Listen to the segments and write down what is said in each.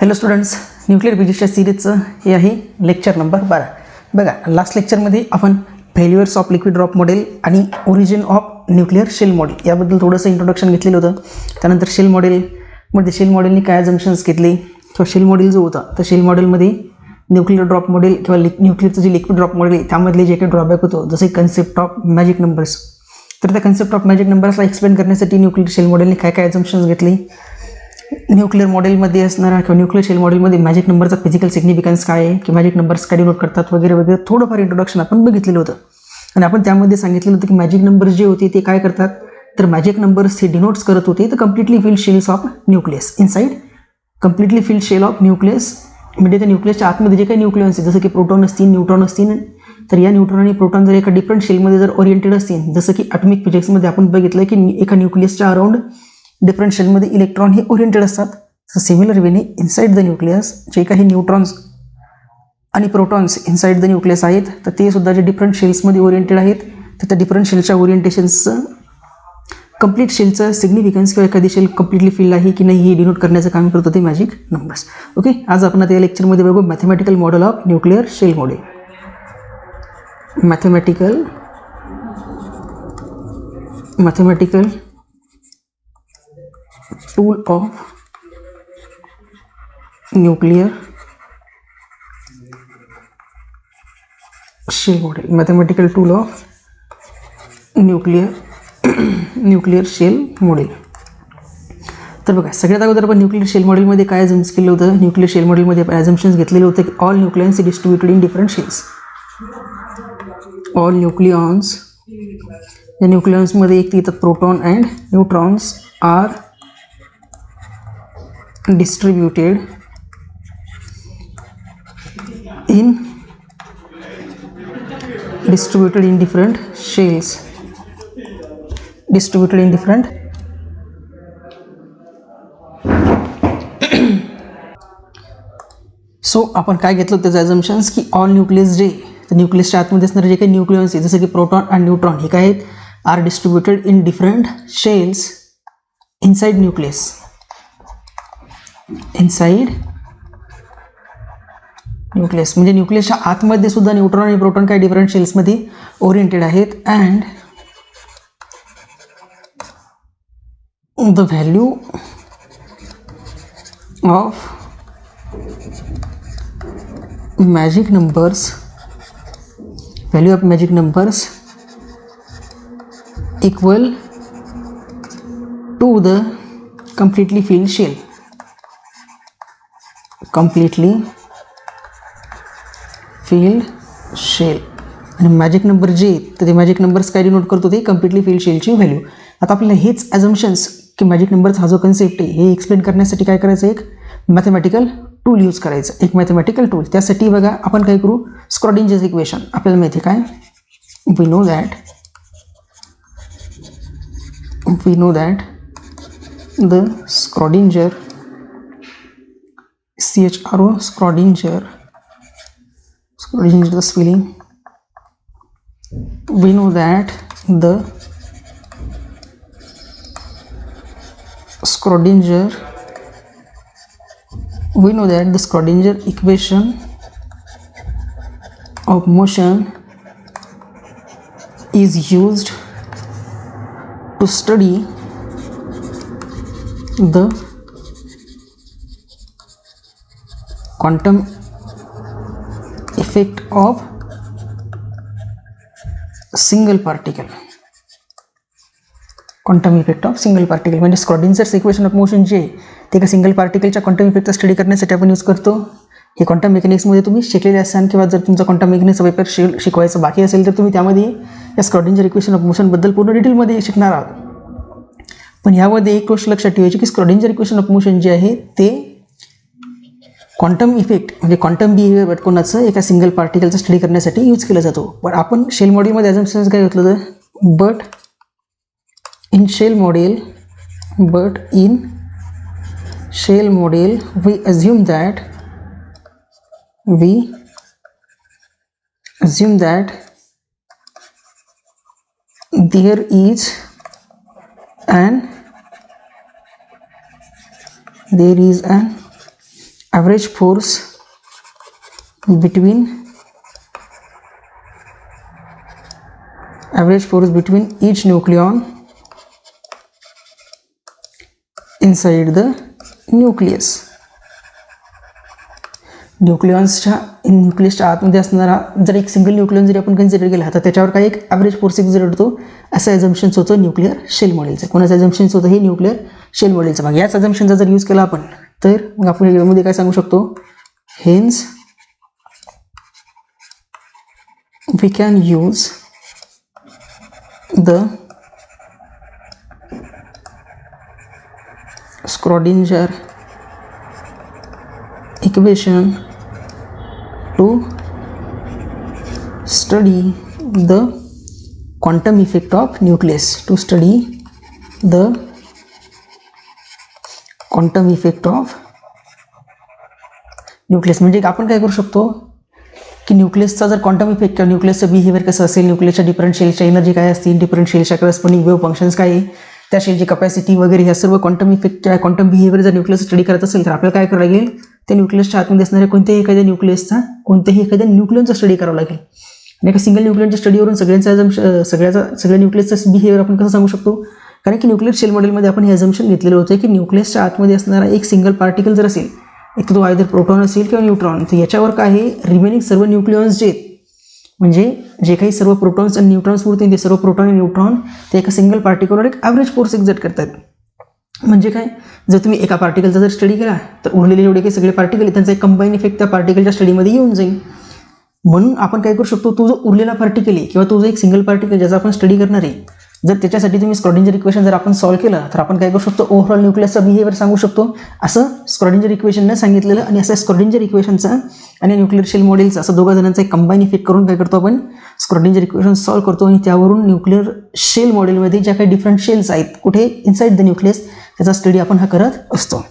Hello students, nuclear फिजिक्सच्या सिरीजचं हे आहे लेक्चर नंबर 12. बघा, लास्ट लेक्चरमध्ये आपण failures of liquid drop model आणि origin of nuclear shell model याबद्दल थोडंसं इंट्रोडक्शन घेतलेलं होतं. त्यानंतर शेल मॉडेलमध्ये शेल मॉडेलने काय जंक्शन्स घेतले किंवा शेल मॉडेल जो होता तर शेल मॉडेलमध्ये न्यूक्लियर ड्रॉप मॉडेल किंवा न्यूक्लियरचं जे लिक्विड ड्रॉप मॉडेल आहे त्यामधले जे काही ड्रॉबॅक होतो जसे कन्सेप्ट ऑफ मॅजिक नंबर्स. तर त्या कन्सेप्ट ऑफ मॅजिक नंबर्सला एक्सप्लेन करण्यासाठी न्यूक्लियर शेल मॉडेलने काय काय जंक्शन्स घेतले, न्यूक्लियर मॉडेलमध्ये असणारा किंवा न्यूक्लियर शेल मॉडेलमध्ये मॅजिक नंबरचा फिजिकल सिग्निफिकन्स काय आहे की मॅजिक नंबर्स काय डिनोट करतात वगैरे वगैरे थोडंफार इंट्रोडक्शन आपण बघितलेलं होतं. आणि आपण त्यामध्ये सांगितलेलं होतं की मॅजिक नंबर्स जे होते ते काय करतात तर मॅजिक नंबर्स हे डिनोट्स करत होते तर completely filled shells of nucleus inside completely filled shell of nucleus. म्हणजे त्या न्यूक्लियसच्या आतमध्ये जे काही न्यूक्लियन्स आहे जसं की प्रोटॉन असतील, न्यूट्रॉन असतील, तर या न्यूट्रॉन आणि प्रोटॉन जर एका डिफरंट शेलमध्ये जर ओरिएंटेड असतील, जसं की ॲटॉमिक फिजिक्समध्ये आपण बघितलं की एका न्यूक्लियसच्या अराउंड डिफरंट शेलमध्ये इलेक्ट्रॉन हे ओरिएंटेड असतात. सो सिमिलर वेने इनसाइड द न्यूक्लियस जे काही न्यूट्रॉन्स आणि प्रोटॉन्स इनसाइड द न्यूक्लियस आहेत तर ते सुद्धा जे डिफरंट शेल्समध्ये ओरिएंटेड आहेत तर त्या डिफरंट शेलच्या ओरिएंटेशन्सचं कंप्लीट शेलचं सिग्निफिकन्स किंवा एखादी शेल कम्प्लिटली फिल्ड आहे की नाही हे डिनोट करण्याचं काम करत होते मॅजिक नंबर्स. ओके, आज आपण आता या लेक्चरमध्ये बघू mathematical model of nuclear shell model. Mathematical tool of nuclear shell model. Mathematical tool of nuclear shell model. तर बघा, सगळ्यात अगोदर आपण न्यूक्लियर शेल मॉडेलमध्ये काय अझम्स केलं होतं. न्यूक्लियर शेल मॉडेलमध्ये आपण अझम्पशन्स घेतलेले होते की all nucleons distributed in different shells. All nucleons, या न्यूक्लियन्समध्ये एक येतात proton and neutrons are distributed in different shells. So आपण काय घेतलं त्याचं अझम्पशन्स की ऑल न्यूक्लियस जे तर न्यूक्लियसच्या आतमध्ये असणारे जे काही न्यूक्लियन्स आहे जसं की प्रोटॉन आणि न्यूट्रॉन हे काय आहेत are distributed in different shells inside nucleus. Nucleus म्हणजे न्यूक्लियसच्या आतमध्ये सुद्धा न्यूट्रॉन आणि प्रोटॉन काही डिफरंट शेल्समध्ये ओरिएंटेड आहेत. And the value of magic numbers equal to the completely filled shell. आणि मॅजिक नंबर जे तर ते मॅजिक नंबर्स काय डिनोट करतो ते कम्प्लिटली फिल्ड शेलची व्हॅल्यू. आता आपल्याला हेच ॲझम्पशन्स की मॅजिक नंबरचा हा जो कन्सेप्ट आहे हे एक्सप्लेन करण्यासाठी काय करायचं, एक मॅथमॅटिकल टूल यूज करायचं. एक मॅथमॅटिकल टूल त्यासाठी बघा आपण काय करू, स्क्रॉडिंजर इक्वेशन. आपल्याला माहिती आहे काय, we know that the Schrodinger the spelling. We know that the Schrodinger equation of motion is used to study the quantum effect of single particle. Quantum effect of single particle म्हणजे स्क्रॉडिंजर्स equation of motion जे ते एका single पार्टिकलच्या quantum इफेक्टचा study करण्यासाठी आपण use करतो. हे quantum मेकॅनिक्समध्ये तुम्ही शिकलेले असाल किंवा जर तुमचा क्वांटम मेकॅनिक्सचा पेपर शिकवायचं बाकी असेल तर तुम्ही त्यामध्ये या स्क्रॉडिंजर इक्वेशन ऑफ मोशनबद्दल पूर्ण डिटेलमध्ये शिकणार आहात. पण यामध्ये एक गोष्ट लक्षात ठेवायची की स्क्रॉडिंजर इक्वेशन ऑफ मोशन जे आहे ते क्वांटम इफेक्ट म्हणजे क्वांटम बिहेवियर कोणाचं एका सिंगल पार्टिकलचा स्टडी करण्यासाठी यूज केला जातो. पण आपण शेल मॉडेलमध्ये अझम्पशन्स काय घेतलं होतं, but in shell model we assume that there is an average force between each nucleon inside the nucleus. न्यूक्लियसच्या आतमध्ये असणारा जर एक सिंगल न्यूक्लियन जरी आपण कन्सिडर केला तर त्याच्यावर काही एक ॲव्हरेज फोर्स एक्झर्ट होतो, असं ॲझम्पशन्स होतं न्यूक्लिअर शेल मॉडेलचं. कोणाचं ॲझम्पशन्स होतं? हे न्यूक्लिअर शेल मॉडेलचं. मग याच ॲझम्पशनचा जर यूज केला आपण तर मग आपण यामध्ये काय सांगू शकतो? Hence we can use the Schrödinger equation to study the quantum effect of nucleus. म्हणजे आपण काय करू शकतो की न्यूक्लियसचा जर क्वांटम इफेक्ट किंवा न्यूक्लियसचं बिहेवियर कसं असेल, न्यूक्लियसच्या डिफरंट शेलच्या एनर्जी काय असतील, डिफरंट शेलच्या करस्पॉन्डिंग वेव्ह फंक्शन्स काय आहे, त्या शेलची कपॅसिटी वगैरे, ह्या सर्व क्वांटम इफेक्ट किंवा क्वांटम बिहेवियर जर न्यूक्लियस स्टडी करत असेल तर आपल्याला काय करावं लागेल? त्या न्यूक्लियसच्या आतमध्ये असणाऱ्या कोणत्याही एखाद्या न्यूक्लियनचा स्टडी करावा लागेल. आणि एका सिंगल न्यूक्लियनच्या स्टडीवरून सगळ्या न्यूक्लियसचा बिहेवियर आपण कसं सांगू शकतो? कारण की न्यूक्लियर शेल मॉडेलमध्ये आपण हे अझम्पशन घेतलेलं होतं की न्यूक्लियसच्या आतमध्ये असणारा एक सिंगल पार्टिकल जर असेल, एक तो आयदर प्रोटॉन असेल किंवा न्यूट्रॉन, तर याच्यावर काय आहे, रिमेनिंग सर्व न्यूक्लियॉन्स जे आहेत, म्हणजे जे काही सर्व प्रोटॉन्स आणि न्यूट्रॉन्स उरतील ते सर्व प्रोटॉन आणि न्यूट्रॉन ते एका सिंगल पार्टिकलवर एक ॲव्हरेज फोर्स एक्झर्ट करतात. म्हणजे काय, जर तुम्ही एका पार्टिकलचा जर स्टडी केला तर उरलेले जेवढे काही सगळे पार्टिकल त्यांचा एक कंबाईन इफेक्ट त्या पार्टिकलच्या स्टडीमध्ये येऊन जाईल. म्हणून आपण काय करू शकतो, तो जो उरलेला पार्टिकल आहे किंवा तो जो एक सिंगल पार्टिकल ज्याचा आपण स्टडी करणार आहे, जर त्याच्यासाठी तुम्ही स्क्रॉडिंजर इक्वेशन जर आपण सॉल्व्ह केलं तर आपण काय करू शकतो, ओव्हरऑल न्यूक्लियसचा बिहेवियर सांगू शकतो. असं स्क्रॉडिंजर इक्वेशननं सांगितलेलं. आणि असं स्क्रॉडिंजर इक्वेशनचा आणि न्यूक्लियर शेल मॉडेलचा असं दोघा जणांचा एक कंबाईन इफेक्ट करून काय करतो, आपण स्क्रॉडिंजर इक्वेशन सॉल्व्ह करतो. आणि त्यावरून न्यूक्लियर शेल मॉडेलमध्ये ज्या काही डिफरंट शेल्स आहेत कुठे इनसाइड द न्यूक्लियस, त्याचा स्टडी आपण हा करत असतो.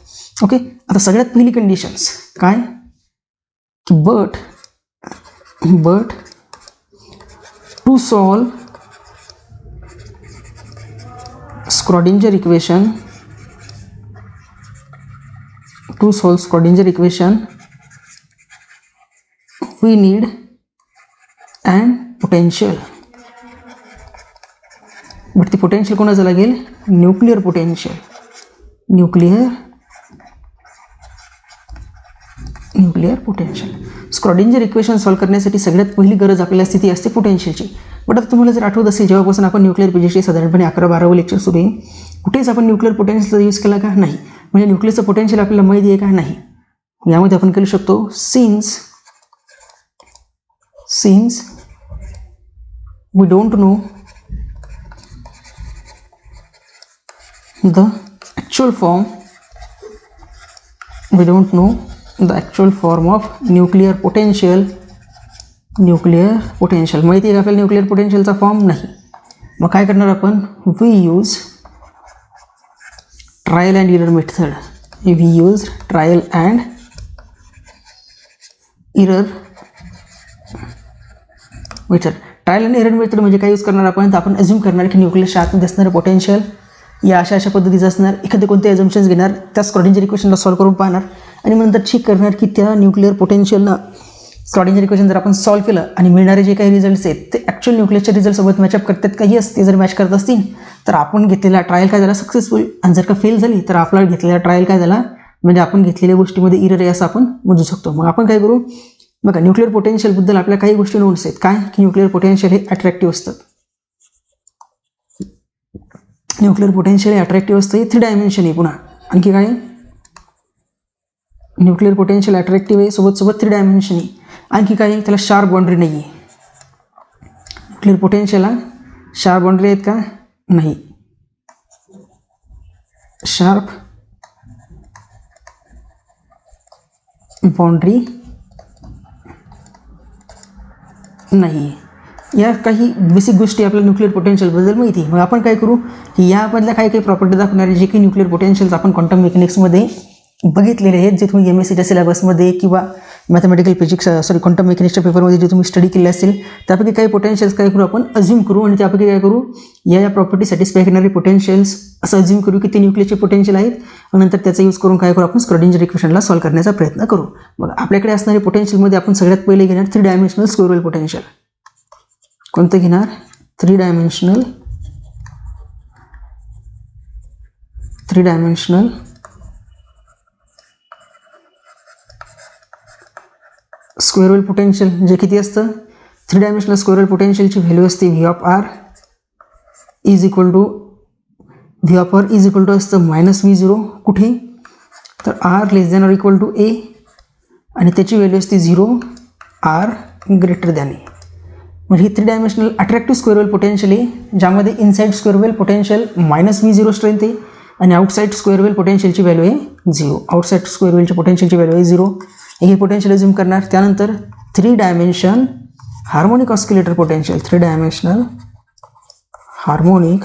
ओके, आता सगळ्यात पहिली कंडिशन्स काय की but to solve Schrödinger equation, we need an potential. but the potential कोणाचं लागेल? Nuclear potential. Schrodinger equation solve करण्यासाठी सगळ्यात पहिली गरज आपल्याला स्थिती असते पोटेन्शियलची. बट आता तुम्हाला जर आठवत असेल, जेव्हापासून आपण न्यूक्लियर फिजिक्सचे साधारणपणे 11-12 लेक्चर सुरू आहे, कुठेच आपण न्यूक्लियर पोटेन्शियलचा यूज केला का? नाही. म्हणजे न्यूक्लियसचं पोटेन्शियल आपल्याला माहिती आहे का? नाही. यामध्ये आपण करू शकतो since we don't know the actual form of nuclear potential. माहिती आहे का आपल्याला न्यूक्लियर पोटेन्शियलचा फॉर्म? नाही. मग काय करणार आपण? We use trial and error method. Trial and error method म्हणजे काय यूज करणार आपण? तर आपण अज्युम करणार की न्यूक्लियसच्या आतमध्ये असणारं पोटेन्शियल या अशा पद्धतीचं असणार. एखादे कोणते अझम्पशन्स घेणार, त्या स्क्रॉडिंजर इक्वेशनला सॉल्व्ह करून पाहणार आणि नंतर चेक करणार की त्या न्यूक्लियर पोटेन्शियलनं स्क्रॉडिंजर इक्वेशन जर आपण सॉल्व्ह केलं आणि मिळणारे जे काही रिझल्ट्स आहेत ते ॲक्च्युअल न्यूक्लियसच्या रिझल्टसोबत मॅचअप करतात का? येस, ते जर मॅच करत असतील तर आपण घेतलेला ट्रायल काय झाला? सक्सेसफुल. आणि जर का फेल झाली तर आपला घेतलेला ट्रायल काय झाला? म्हणजे आपण घेतलेल्या गोष्टीमध्ये इरर आहे असं आपण मोजू शकतो. मग आपण काय करू? बघा, न्यूक्लियर पोटेन्शियलबद्दल आपल्याला काही गोष्टी नोट्स आहेत. काय की न्यूक्लियर पोटेन्शियल हे अट्रॅक्टिव्ह असतं. न्यूक्लियर पोटेन्शियल हे अट्रॅक्टिव्ह असतं. हे 3 डायमेन्शन आहे. पुन्हा आणखी काय? न्यूक्लियर पोटेन्शियल अट्रॅक्टिव्ह आहे, सोबत 3 डायमेन्शन आहे. आणखी काय? त्याला शार्प बाउंड्री नाही आहे. न्यूक्लियर पोटेन्शियलला शार्प बाउंड्री आहेत का? नाही. शार्प बाउंड्री नाही. या काही बेसिक गोष्टी आपल्याला न्यूक्लियर पोटेन्शियलबद्दल माहिती आहे. मग आपण काय करू की यामधल्या काही प्रॉपर्टी दाखवणारे जे काही न्यूक्लियर पोटेन्शियल्स आपण क्वांटम मेकॅनिक्समध्ये बघितलेले आहेत, जे तुम्ही MSCच्या सिलेबसमध्ये किंवा मॅथमॅटिकल फिजिक्स क्वांटम मेकॅनिक्सच्या पेपरमध्ये जे तुम्ही स्टडी केले असतील त्यापैकी काही पोटेन्शियल्स काय करू आपण अज्युम करू आणि त्यापैकी काय करू या प्रॉपर्टी सॅटिस्फाय करणारे पोटेन्शियल्स असं अज्युम करू की ते न्यूक्लियसचे पोटेन्शियल आहेत आणि नंतर त्याचा यूज करून काय करू आपण स्क्रॉडिंजर इक्वेशनला सॉल्व्ह करण्याचा प्रयत्न करू. मग आपल्याकडे असणारे पोटेन्शियलमध्ये आपण सगळ्यात पहिले घेणार 3 डायमेन्शनल स्क्वेअर वेल पोटेन्शियल. कोणतं घेणार 3 डायमेन्शनल स्क्वेअर वेल पोटेन्शियल जे किती असतं 3 डायमेन्शनल स्क्वेअर वेल पोटेन्शियलची व्हॅल्यू असते V of r is equal to असतं -V0 कुठे तर r less than or equal to a आणि त्याची व्हॅल्यू असते 0 आर ग्रेटर दॅन ए. म्हणजे ही 3 dimensional attractive square well potential आहे ज्यामध्ये inside square well potential -V0 strength आहे आणि आउटसाइड स्क्वेअर वेल पोटेन्शियलची व्हॅल्यू आहे 0. आउटसाइड स्क्वेअर वेलची पोटेन्शियलची व्हॅल्यू आहे 0. हे पोटेन्शियल अज्युम करणार. त्यानंतर 3 dimension harmonic oscillator potential 3 dimensional harmonic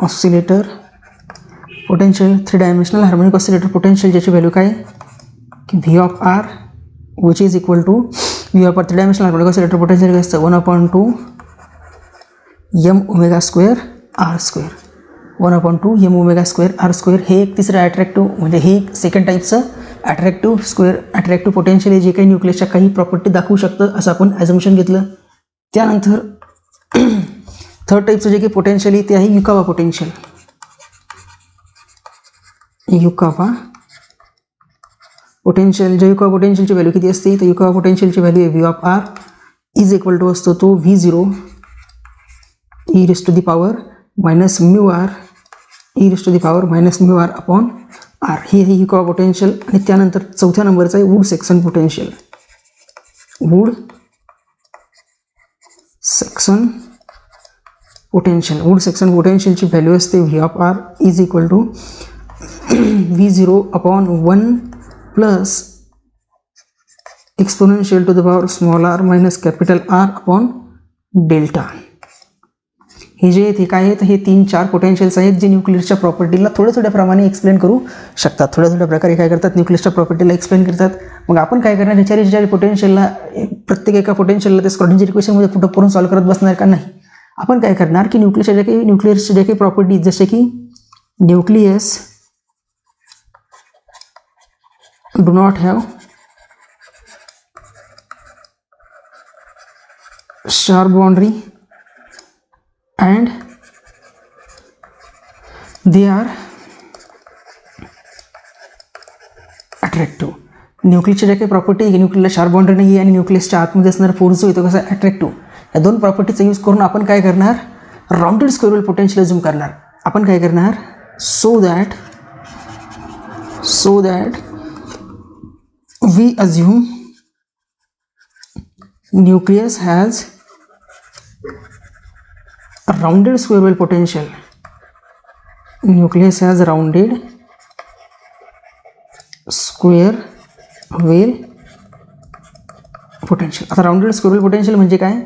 oscillator potential 3 dimensional harmonic oscillator potential ज्याची व्हॅल्यू काय की V of r which is equal to V of r 3 dimensional harmonic oscillator potential काय असतं 1/2 m omega square r square 1/2 m omega square r square. हे एक तिसरं attractive म्हणजे हे एक सेकंड टाईपचं अट्रॅक्टिव्ह पोटेन्शियल आहे जे काही न्यूक्लियसच्या काही प्रॉपर्टी दाखवू शकतं असं आपण ॲझम्पशन घेतलं. त्यानंतर थर्ड टाईपचं जे काही पोटेन्शियल आहे ते आहे युकावा पोटेन्शियल. युकावा पोटेन्शियल पोटेन्शियलची व्हॅल्यू किती असते तर युकावा पोटेन्शियलची व्हॅल्यू आहे V of r is equal to असतो तो V0 e raised to the power minus mu r e raised to the power minus mu r upon r. हे युकावा पोटेन्शियल. आणि त्यानंतर चौथ्या नंबरचा आहे Woods Saxon potential. Woods Saxon पोटेन्शियलची व्हॅल्यू असते V of r is equal to V0 upon 1 plus exponential to the power small r minus capital R upon delta. हे जे आहेत हे काय आहेत हे 3-4 पोटेन्शियल्स आहेत जे न्यूक्लियसच्या प्रॉपर्टीला थोड्या प्रमाणे एक्सप्लेन करू शकतात. थोड्या प्रकारे काय करतात न्यूक्लियसच्या प्रॉपर्टीला एक्सप्लेन करतात. मग आपण काय करणार ह्याच्या पोटेन्शियलला प्रत्येक एका पोटेन्शियलला ते स्क्रॉडिंजर इक्वेशनमध्ये पुटअप करून सॉल्व्ह करत बसणार का नाही. आपण काय करणार की न्यूक्लियसच्या ज्या काही प्रॉपर्टीज जसे की nucleus do not have sharp boundary and they are attractive. न्यूक्लियसच्या ज्या काही प्रॉपर्टी आहे न्यूक्लियसला शार्प बाउंड्री नाही आणि न्यूक्लियसच्या आतमध्ये असणारा फोर्स जो येतो कसा अट्रॅक्टिव्ह. या दोन प्रॉपर्टीचा यूज करून आपण काय करणार rounded square well potential assume करणार. आपण काय करणार so that we assume nucleus has rounded square well potential. Nucleus has rounded square well potential. आता राउंडेड स्क्वेअर वेल पोटेन्शियल म्हणजे काय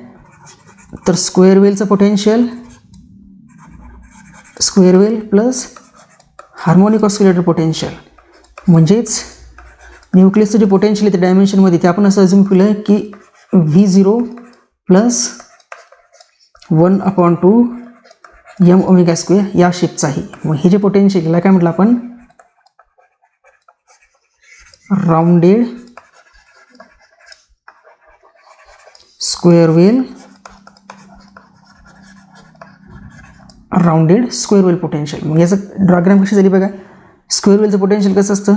तर स्क्वेअर वेलचं पोटेन्शियल स्क्वेअर वेल प्लस हार्मोनिक ऑस्किलेटर पोटेन्शियल म्हणजेच न्यूक्लियसचं जे पोटेन्शियल आहे ते डायमेन्शनमध्ये ते आपण असं अज्युम केलं की V0 plus 1/2 m omega square या शेपचा आहे. मग हे जे पोटेन्शियल याला काय म्हटलं आपण राउंडेड स्क्वेअर वेल पोटेन्शियल. मग याचं डायग्राम कशी झाली बघा. स्क्वेअर वेलचं पोटेन्शियल कसं असतं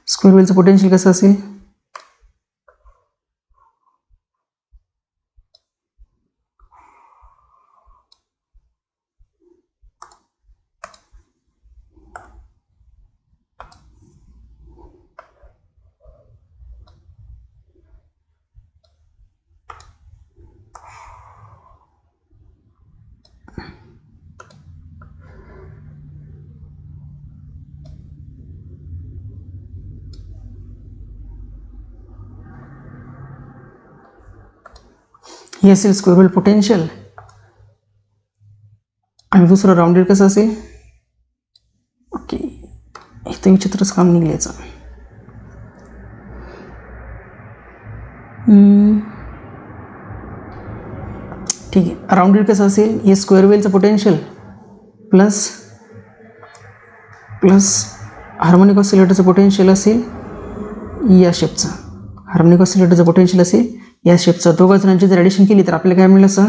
स्क्वेअर वेलचं पोटेन्शियल कसं असेल हे असेल स्क्वेअर वेल पोटेन्शियल आणि दुसरं राऊंडेड कसं असेल. ओके, इथं विचित्रच काम निघायचं. ठीक आहे, राऊंडेड कसं असेल, हे स्क्वेअर वेलचं पोटेन्शियल प्लस हार्मोनिक ऑसिलेटरचं पोटेन्शियल असेल या शेपचं. हार्मोनिक ऑसिलेटरचं पोटेन्शियल असेल या शेपचं. दोघा जणांची जर ॲडिशन केली तर आपल्याला काय मिळेल, असं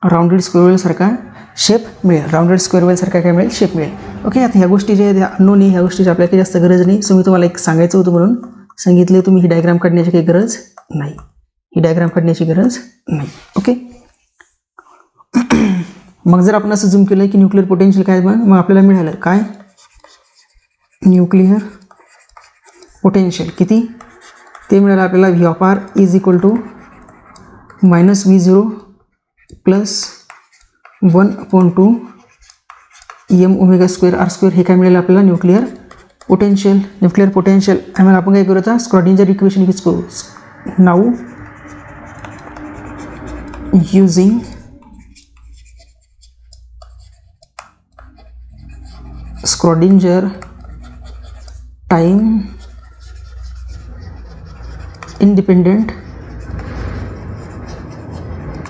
राऊंडेड स्क्वेअर वेलसारखा शेप मिळेल. राऊंडेड स्क्वेअर वेलसारखा काय मिळेल, शेप मिळेल. ओके, आता ह्या गोष्टी ज्या आहेत अननोन आहे, ह्या गोष्टीची आपल्याला काही जास्त गरज नाही. सो मी तुम्हाला एक सांगायचं होतं म्हणून सांगितले. तुम्ही ही डायग्राम काढण्याची काही गरज नाही, ही डायग्राम काढण्याची गरज नाही. ओके, मग जर आपण असं झूम केलं की न्यूक्लिअर पोटेन्शियल काय, मग आपल्याला मिळालं काय, न्यूक्लिअर पोटेन्शियल किती ते मिळालं आपल्याला. V of r is equal to minus V0 plus 1/2 m omega square r square. हे काय मिळालं आपल्याला, न्यूक्लिअर पोटेन्शियल. न्यूक्लिअर पोटेन्शियल आणि मग आपण काय करू, आता स्क्रॉडिंजर इक्वेशन यूज करू. Now using Schrodinger time independent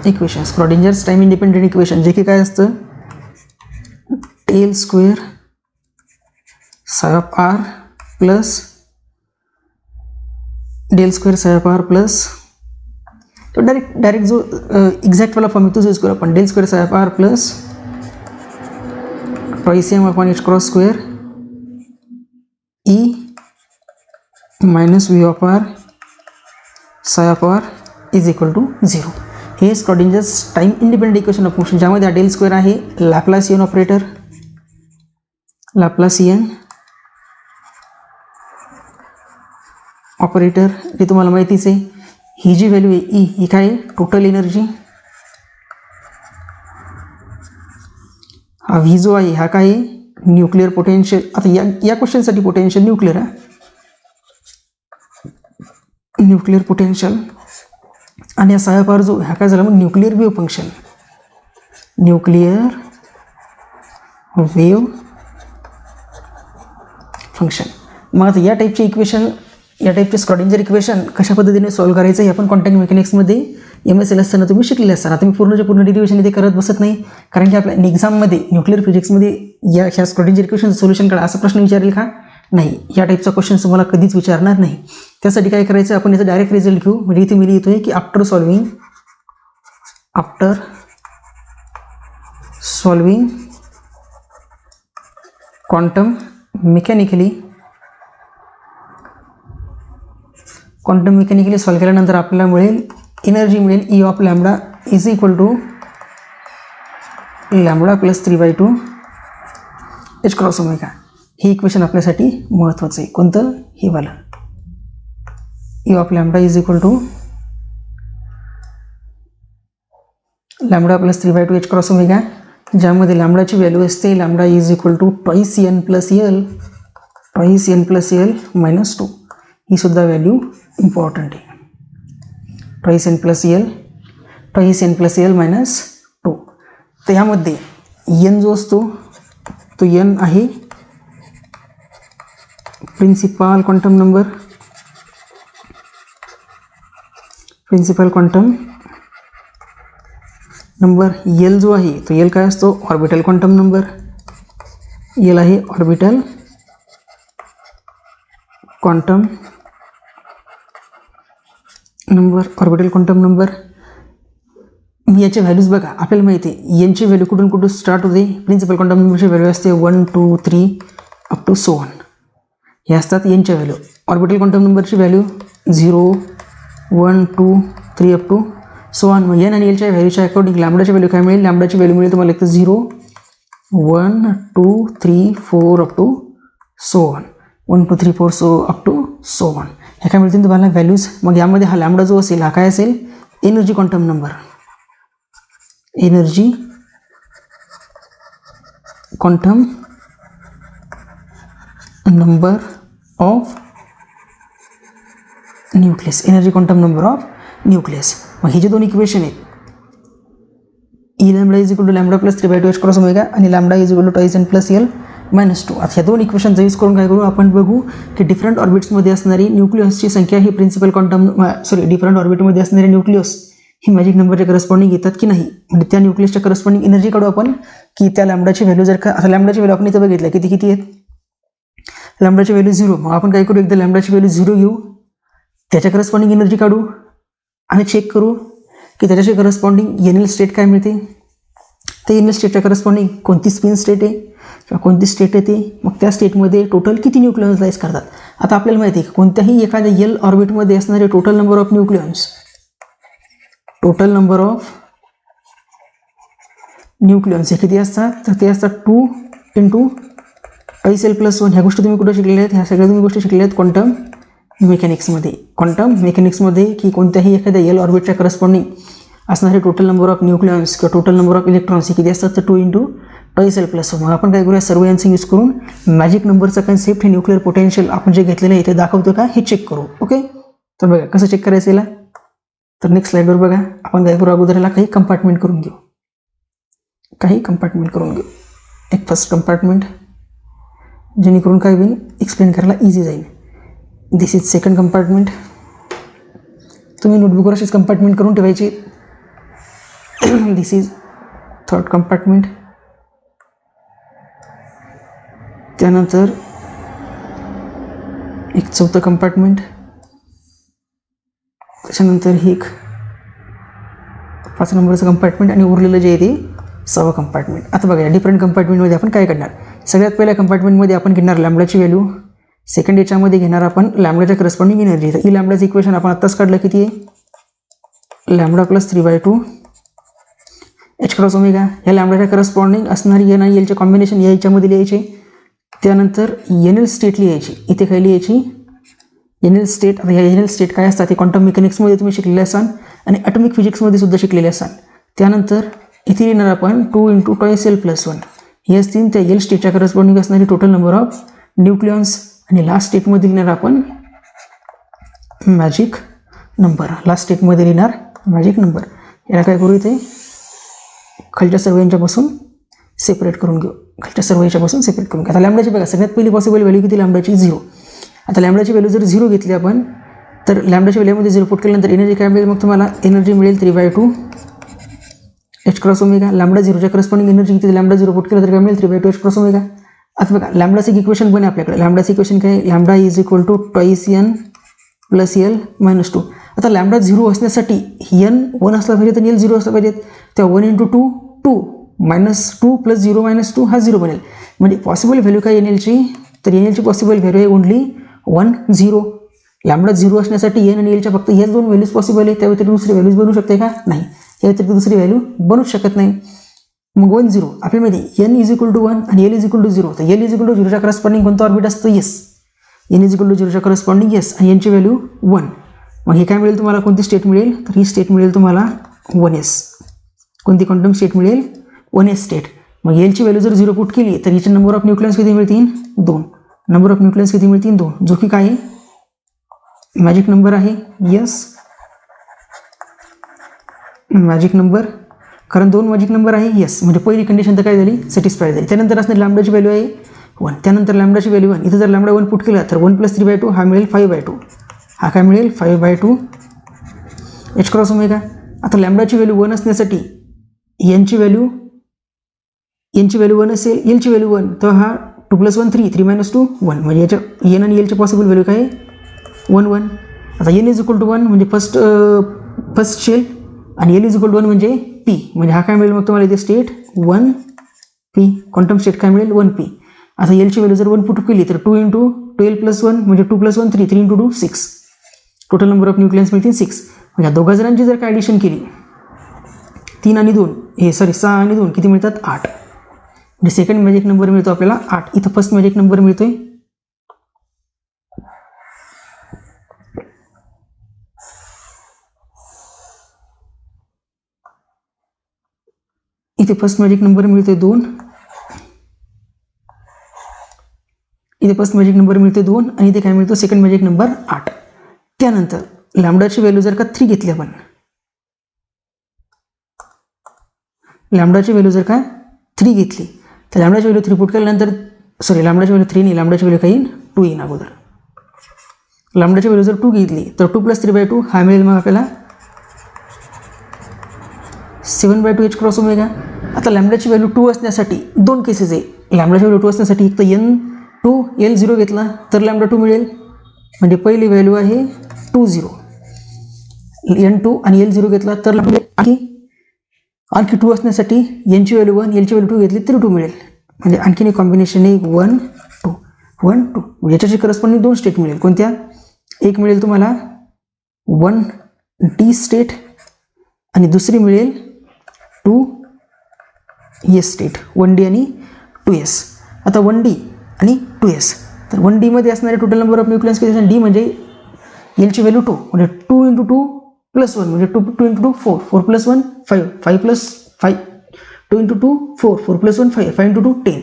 equation. Schrodinger's time independent equation जे की काय असतं, del square psi of r plus del square psi of r plus, तो डायरेक्ट जो एक्झॅक्टवाला फॉर्म आहे तोच यूज करू आपण. Del square psi of r plus twice m upon h cross square E minus V of r psi of r is equal to 0. हे स्क्रॉडिंजर्स time independent equation of motion, ज्यामध्ये del square आहे लॅप्लासियन operator. लॅप्लासियन operator हे तुम्हाला माहितीच आहे. ही जी value आहे E, ही काय, total energy. हा व्ही जो आहे हा काय, न्यूक्लिअर पोटेन्शियल. आता या क्वेश्चनसाठी पोटेन्शियल न्यूक्लिअर आहे, न्यूक्लिअर पोटेन्शियल. आणि या साय ऑफ आर जो हा काय झाला, मग nuclear wave function. Nuclear wave function. मग आता या टाईपचे इक्वेशन, या टाईपचे स्क्रॉडिंजर इक्वेशन कशा पद्धतीने सॉल्व्ह करायचं हे आपण कॉन्टॅक्ट मेकॅनिक्समध्ये MSL असताना तुम्ही शिकलेले असताना. तुम्ही पूर्णच्या पूर्ण डेरिव्हेशन इथे करत बसत नाही, कारण की आपल्या एक्झाममध्ये न्यूक्लिअर फिजिक्समध्ये ह्या स्क्रॉडिंजर इक्वेशन सोल्युशन काढा असा प्रश्न विचारेल का, नाही. या टाईपचा क्वेश्चन तुम्हाला कधीच विचारणार नाही. त्यासाठी काय करायचं, आपण याचा डायरेक्ट रिझल्ट घेऊ. म्हणजे इथे मी लिहितोय की after solving quantum mechanically solve केल्यानंतर आपल्याला मिळेल एनर्जी, मिळेल E of lambda is equal to lambda plus 3/2 h cross omega. हे इक्वेशन आपल्यासाठी महत्त्वाचं आहे. कोणतं, हे वाला. E of lambda is equal to lambda plus 3/2 h cross omega, ज्यामध्ये लॅम्बडाची व्हॅल्यू असते lambda is equal to twice n plus l minus 2. ही सुद्धा व्हॅल्यू इम्पॉर्टंट आहे. Twice n plus l minus 2. तर ह्यामध्ये एन जो असतो तो एन आहे प्रिन्सिपल क्वांटम नंबर. एल जो आहे तो एल काय असतो, ऑर्बिटल क्वांटम नंबर. एल आहे ऑर्बिटल क्वांटम नंबर. याचे व्हॅल्यूज बघा, आपल्याला माहिती आहे एनची व्हॅल्यू कुठून स्टार्ट होते. प्रिन्सिपल क्वांटम नंबरची व्हॅल्यू असते 1 2 3 अप टू सो ऑन. हे असतात एनच्या व्हॅल्यू. ऑर्बिटल क्वांटम नंबरची value 0 1 2 3 up to so on. मग एन आणि एलच्या व्हॅल्यूच्या अकॉर्डिंग लॅम्बडाची व्हॅल्यू काय मिळेल, लॅम्बडाची व्हॅल्यू मिळेल तुम्हाला एक 0 1 2 3 4 up to so on. 1 2 3 4 so up to so on. ह्या काय मिळतील तुम्हाला व्हॅल्यूज. मग यामध्ये हा लॅम्बडा जो असेल हा काय असेल, energy quantum number. Energy quantum number of nucleus. Energy quantum number of nucleus. मग हे जे दोन इक्वेशन आहेत, E lambda is equal to lambda plus 3/2 h cross omega आणि lambda is equal to twice n plus l minus 2. आता ह्या दोन इक्वेशनचा use करून काय करू आपण, बघू की डिफरंट ऑर्बिट्समध्ये असणारी न्यूक्लियसची संख्या ही प्रिन्सिपल क्वांटम डिफरंट ऑर्बिटमध्ये असणारे न्यूक्लियस ही मॅजिक नंबरच्या करस्पॉन्डिंग येतात की नाही. म्हणजे त्या न्यूक्लियसच्या करस्पॉन्डिंग एनर्जी काढू आपण, की त्या लॅम्बडाची व्हॅल्यू जर का, आता लॅम्बडाची व्हॅल्यू आपण इथं बघितलं किती किती आहेत, लॅम्बडाची व्हॅल्यू 0. मग आपण काय करू, एकदा लॅम्बडाची व्हॅल्यू 0 घेऊ, त्याच्या करस्पॉन्डिंग एनर्जी काढू आणि चेक करू की त्याच्याशी करस्पॉन्डिंग एनएल स्टेट काय मिळते. ते एनएल स्टेटच्या करस्पॉन्डिंग कोणती स्पिन स्टेट आहे किंवा कोणती स्टेट येते, मग त्या स्टेटमध्ये टोटल किती न्यूक्लियन्स करतात. आता आपल्याला माहिती आहे की कोणत्याही एखाद्या एल ऑर्बिटमध्ये असणारे टोटल नंबर ऑफ न्यूक्लियन्स हे किती असतात, तर ते असतात 2 × टाईस एल प्लस 1. ह्या गोष्टी तुम्ही कुठे शिकलेल्या आहेत, ह्या सगळ्या तुम्ही गोष्टी शिकलेल्या आहेत क्वांटम मेकॅनिक्समध्ये, की कोणत्याही एखाद्या एल ऑर्बिटच्या करस्पॉन्डिंग असणारे टोटल नंबर ऑफ न्यूक्लियन्स किंवा टोटल नंबर ऑफ इलेक्ट्रॉन्स हे किती असतात, तर 2 × टाईस एल प्लस 1. मग आपण काय करूया, सर्व यांचं यूज करून मॅजिक नंबरचा कन्सेप्ट हे न्यूक्लिअर पोटेन्शियल आपण जे घेतलेलं आहे ते दाखवतो का हे चेक करू. ओके, तर बघा कसं चेक करायचं याला. तर नेक्स्ट स्लाइडवर बघा, आपण काय करू, अगोदर याला काही कंपार्टमेंट करून घेऊ. एक फर्स्ट कंपार्टमेंट, जेणेकरून काय होईल, एक्सप्लेन करायला इझी जाईल. दिस इज सेकंड कंपार्टमेंट. तुम्ही नोटबुकवर अशीच कंपार्टमेंट करून ठेवायची. दिस इज थर्ड कंपार्टमेंट. त्यानंतर एक चौथं कंपार्टमेंट, त्याच्यानंतर हे एक 5 नंबरचं कंपार्टमेंट आणि उरलेलं जे आहे ते 6वं कंपार्टमेंट. आता बघा, डिफरंट कंपार्टमेंटमध्ये आपण काय करणार. सगळ्यात पहिल्या कंपार्टमेंटमध्ये आपण घेणार लॅम्बडाची व्हॅल्यू. सेकंड याच्यामध्ये घेणार आपण लॅम्बडाच्या करस्पॉन्डिंग एनर्जी. तर ई लॅम्बडाचं इक्वेशन आपण आत्ताच काढलं, किती आहे, lambda plus 3/2 h cross omega. ह्या लॅम्बडाच्या करस्पॉन्डिंग असणारी एन आणि एलचे कॉम्बिनेशन या याच्यामध्ये लिहायचे. त्यानंतर एनएल स्टेट लिहायची. इथे काय लिहायची, एनएल स्टेट. आता ह्या एनएल स्टेट काय असतात, हे क्वांटम मेकॅनिक्समध्ये तुम्ही शिकलेले असाल आणि ॲटॉमिक फिजिक्समध्ये सुद्धा शिकलेले असाल. त्यानंतर इथे लिहिणार आपण 2 × टाईस एल प्लस 1. हे असतील त्या एल स्टेटच्या करस्पॉन्डिंग असणारी टोटल नंबर ऑफ न्यूक्लियन्स. आणि लास्ट स्टेटमध्ये लिहिणार आपण मॅजिक नंबर. याला काय करू, इथे खालच्या सर्व यांच्यापासून सेपरेट करून घेऊ. आता लॅम्बडाची बघा, सगळ्यात पहिली पॉसिबल व्हॅल्यू किती, लॅम्बडाची 0. आता लॅम्बडाची व्हॅल्यू जर 0 घेतली आपण, तर लॅम्बडाच्या व्हॅल्यूमध्ये 0 पुट केल्यानंतर एनर्जी काय मिळेल, मग तुम्हाला एनर्जी मिळेल 3/2 h क्रॉस ओमेगा. लॅम्बडा 0च्या करस्पॉन्डिंग एनर्जी किती, लॅम्बडा 0 पुट केलं तर काय मिळेल, 3/2 h क्रॉस ओमेगा. आता बघा, लॅम्बडाचं एक इक्वेशन बने आपल्याकडे. लॅम्बडाचं इक्वेशन काय, lambda is equal to twice n plus l minus 2. आता लॅम्बडा 0 असण्यासाठी एन 1 असला पाहिजे तर एल 0 असला पाहिजे. तेव्हा 1 × 2 2 -2 + 0 - 2 हा 0 बनेल. म्हणजे पॉसिबल व्हॅल्यू काय एनएलची, तर एनएलची पॉसिबल व्हॅल्यू आहे ओनली 1 0. लॅम्बडा 0 असण्यासाठी एन आणि एलच्या फक्त ह्याच दोन व्हॅल्यूज पॉसिबल आहे. त्या व्यतिरिक्त दुसरी व्हॅल्यूज बनू शकते का, नाही. या व्यतिरिक्त दुसरी व्हॅल्यू बनूच शकत नाही. मग 1 0 आपल्यामध्ये एन इज इक्वल टू 1 आणि एल इज इक्वल टू 0. तर एल इज इक्वल टू 0च्या करस्पॉन्डिंग कोणतं ऑर्बिट असतं, yes. N is equal to 0च्या करस्पॉन्डिंग येस, आणि यांची व्हॅल्यू 1. मग हे काय मिळेल तुम्हाला, कोणती स्टेट मिळेल, तर ही स्टेट मिळेल तुम्हाला 1s. कोणती क्वांटम स्टेट मिळेल, 1s स्टेट. मग एलची व्हॅल्यू जर 0 पुट केली तर हिचे नंबर ऑफ न्यूक्लियन्स किती मिळतील, 2. नंबर ऑफ न्यूक्लियन्स किती मिळतील, 2, जो की काय आहे, मॅजिक नंबर आहे. येस, मॅजिक नंबर, कारण 2 मॅजिक नंबर आहे. येस, म्हणजे पहिली कंडिशन तर काय झाली, सॅटिस्फाय झाली. त्यानंतर असणार लॅम्बडाची व्हॅल्यू आहे 1. त्यानंतर लॅम्बडाची व्हॅल्यू 1. इथं जर लॅम्बडा 1 पुट केला तर 1 + 3/2 हा मिळेल 5/2. हा काय मिळेल 5/2 h क्रॉस ओमेगा. आता लॅम्बडाची व्हॅल्यू 1 असण्यासाठी यांची व्हॅल्यू 1 असेल, एलची व्हॅल्यू 1, तर हा 2 + 1 3 3 - 2 1. म्हणजे याच्या एन आणि एलची पॉसिबल व्हॅल्यू काय आहे, 1 1. आता एन इज इक्वल टू 1 म्हणजे फर्स्ट शेल, आणि एल इज इक्वल टू 1 म्हणजे पी. म्हणजे हा काय मिळेल मग तुम्हाला इथे स्टेट 1p. क्वांटम स्टेट काय मिळेल, 1p. आता एलची व्हॅल्यू जर 1 पुट केली तर 2 × 12 + 1 म्हणजे 2 + 1 3 3 × 2 6. टोटल नंबर ऑफ न्यूक्लियन्स मिळतील 6. म्हणजे दोघा जणांची जर का ॲडिशन केली 3 आणि 2 6 आणि 2 किती मिळतात, 8. म्हणजे सेकंड मॅजिक नंबर मिळतो आपल्याला 8. इथं फर्स्ट मॅजिक नंबर मिळतोय इथे फर्स्ट मॅजिक नंबर मिळतोय 2. इथे फर्स्ट मॅजिक नंबर मिळतोय 2 आणि इथे काय मिळतो, सेकंड मॅजिक नंबर 8. त्यानंतर लॅम्बडाची व्हॅल्यू जर का 3 घेतली आपण, लॅम्बडाची व्हॅल्यू जर का 3 घेतली तर लॅम्बडाची व्हॅल्यू 3 पुट केल्यानंतर लॅम्बडाची व्हॅल्यू 3 नाही, लॅम्बडाची व्हॅल्यू काही 2 येईन अगोदर. लॅम्बडाची व्हॅल्यू जर 2 घेतली तर 2 + 3/2 हा मिळेल मग आपल्याला 7/2 h क्रॉस ओमेगा. आता लॅम्बडाची व्हॅल्यू 2 असण्यासाठी 2 केसेस आहे. लॅम्बडाची व्हॅल्यू 2 असण्यासाठी एक तर n2 L0 घेतला तर लॅम्बडा 2 मिळेल, म्हणजे पहिली व्हॅल्यू आहे 20. n2 आणि L0 घेतला तर आणखी 2 असण्यासाठी nची व्हॅल्यू 1 Lची व्हॅल्यू 2 घेतली तरी 2 मिळेल, म्हणजे आणखीन एक कॉम्बिनेशन आहे 1 2 1 2. याच्याशी करस्पॉन्डिंग 2 स्टेट मिळेल. कोणत्या? एक मिळेल तुम्हाला 1D स्टेट आणि दुसरी मिळेल 2S स्टेट. 1D आणि 2S. आता 1D आणि 2S, तर 1D मध्ये असणारे टोटल नंबर ऑफ न्यूक्लियस किती असेल? D म्हणजे Lची व्हॅल्यू 2, म्हणजे 2 × 2 + 1 म्हणजे 2 × 2 4, 4 + 1 5, 5 + 5 2 × 2 4, 4 + 1 5, 5 × 2 10.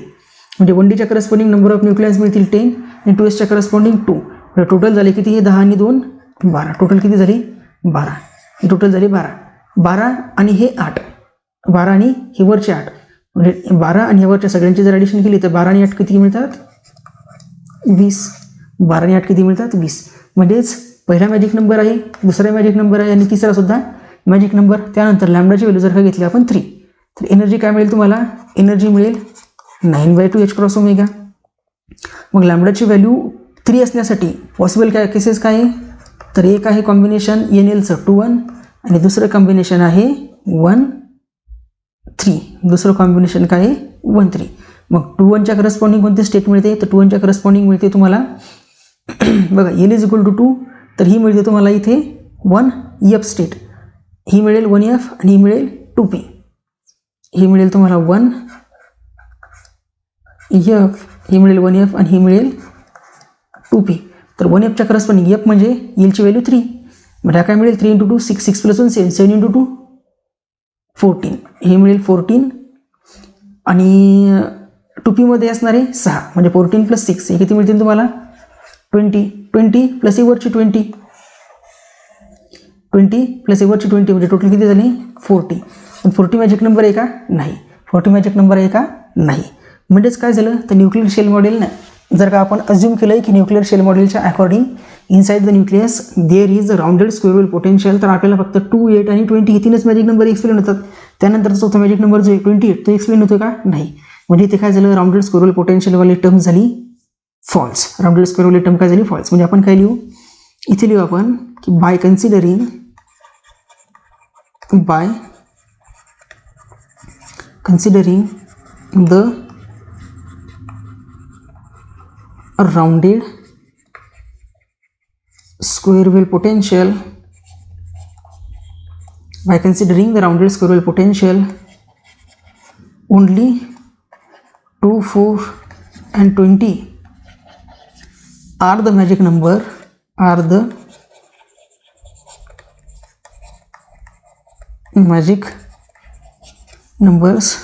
म्हणजे 1Dच्या करस्पॉन्डिंग नंबर ऑफ न्यूक्लियस मिळतील 10 आणि 2Sच्या करस्पॉन्डिंग 2. म्हणजे टोटल झाले किती? हे 10 आणि 2 12. टोटल किती झाली? 12. ही टोटल झाली 12. 12 आणि हे 8, 12 आणि हे वरचे 8, म्हणजे 12 आणि हे वरच्या सगळ्यांची जर ॲडिशन केली तर 12 आणि 8 किती मिळतात? 20. 12 आणि 8 किती मिळतात? 20. म्हणजेच पहिला मॅजिक नंबर आहे, दुसरा मॅजिक नंबर आहे आणि तिसरा सुद्धा मॅजिक नंबर. त्यानंतर लॅम्बडाची व्हॅल्यू जर का घेतली आपण 3, तर एनर्जी काय मिळेल तुम्हाला? एनर्जी मिळेल 9/2 h क्रॉस ओमेगा. मग लॅम्बडाची व्हॅल्यू 3 असण्यासाठी पॉसिबल काय केसेस काय आहे? तर एक आहे कॉम्बिनेशन NLचं 2 1 आणि दुसरं कॉम्बिनेशन आहे 1 3. दुसरं कॉम्बिनेशन काय आहे? 1 3. मग 2 1च्या करस्पॉन्डिंग कोणते स्टेट मिळते? तर 2 1च्या करस्पॉन्डिंग मिळते तुम्हाला बघा L = 2, तर ही मिळते तुम्हाला इथे 1F स्टेट. ही मिळेल 1F आणि ही मिळेल 2P. ही मिळेल तुम्हाला 1F, ही मिळेल 1F आणि ही मिळेल 2P. तर 1Fच्या करस्पॉन्डिंग F म्हणजे Lची व्हॅल्यू 3, म्हणजे काय मिळेल? 3 × 2 6, 6 + 1 7, 7 × 2 14. हे मिळेल 14 आणि 2P मध्ये असणारे 6, म्हणजे 14 + 6 हे किती मिळतील तुम्हाला? 20. 20 + वरची 20, 20 + वरची 20 म्हणजे टोटल किती झाली? 40. पण 40 मॅजिक नंबर आहे का? नाही. 40 मॅजिक नंबर आहे का? नाही. म्हणजेच काय झालं? तर न्यूक्लियर शेल मॉडेलनं जर का आपण अज्युम केलं की न्यूक्लियर शेल मॉडेलच्या according inside the nucleus there is a rounded square well potential, तर आपल्याला फक्त 2 8 आणि 20 हे 3च मॅजिक नंबर एक्सप्लेन होतात. त्यानंतर चौथा मॅजिक नंबर जो आहे 28 तो एक्सप्लेन होतो का? नाही. म्हणजे इथे काय झालं? राउंडेड स्क्वेअर वेल पोटेन्शियलवाली टर्म झाली फॉल्स. राउंडेड स्क्वेअर वेल टर्म काय झाली? फॉल्स. म्हणजे आपण काय लिहू? इथे लिहू आपण की by considering the rounded square wave potential, by considering the rounded square wave potential, only 2 4 and 20 are the magic number, are the magic numbers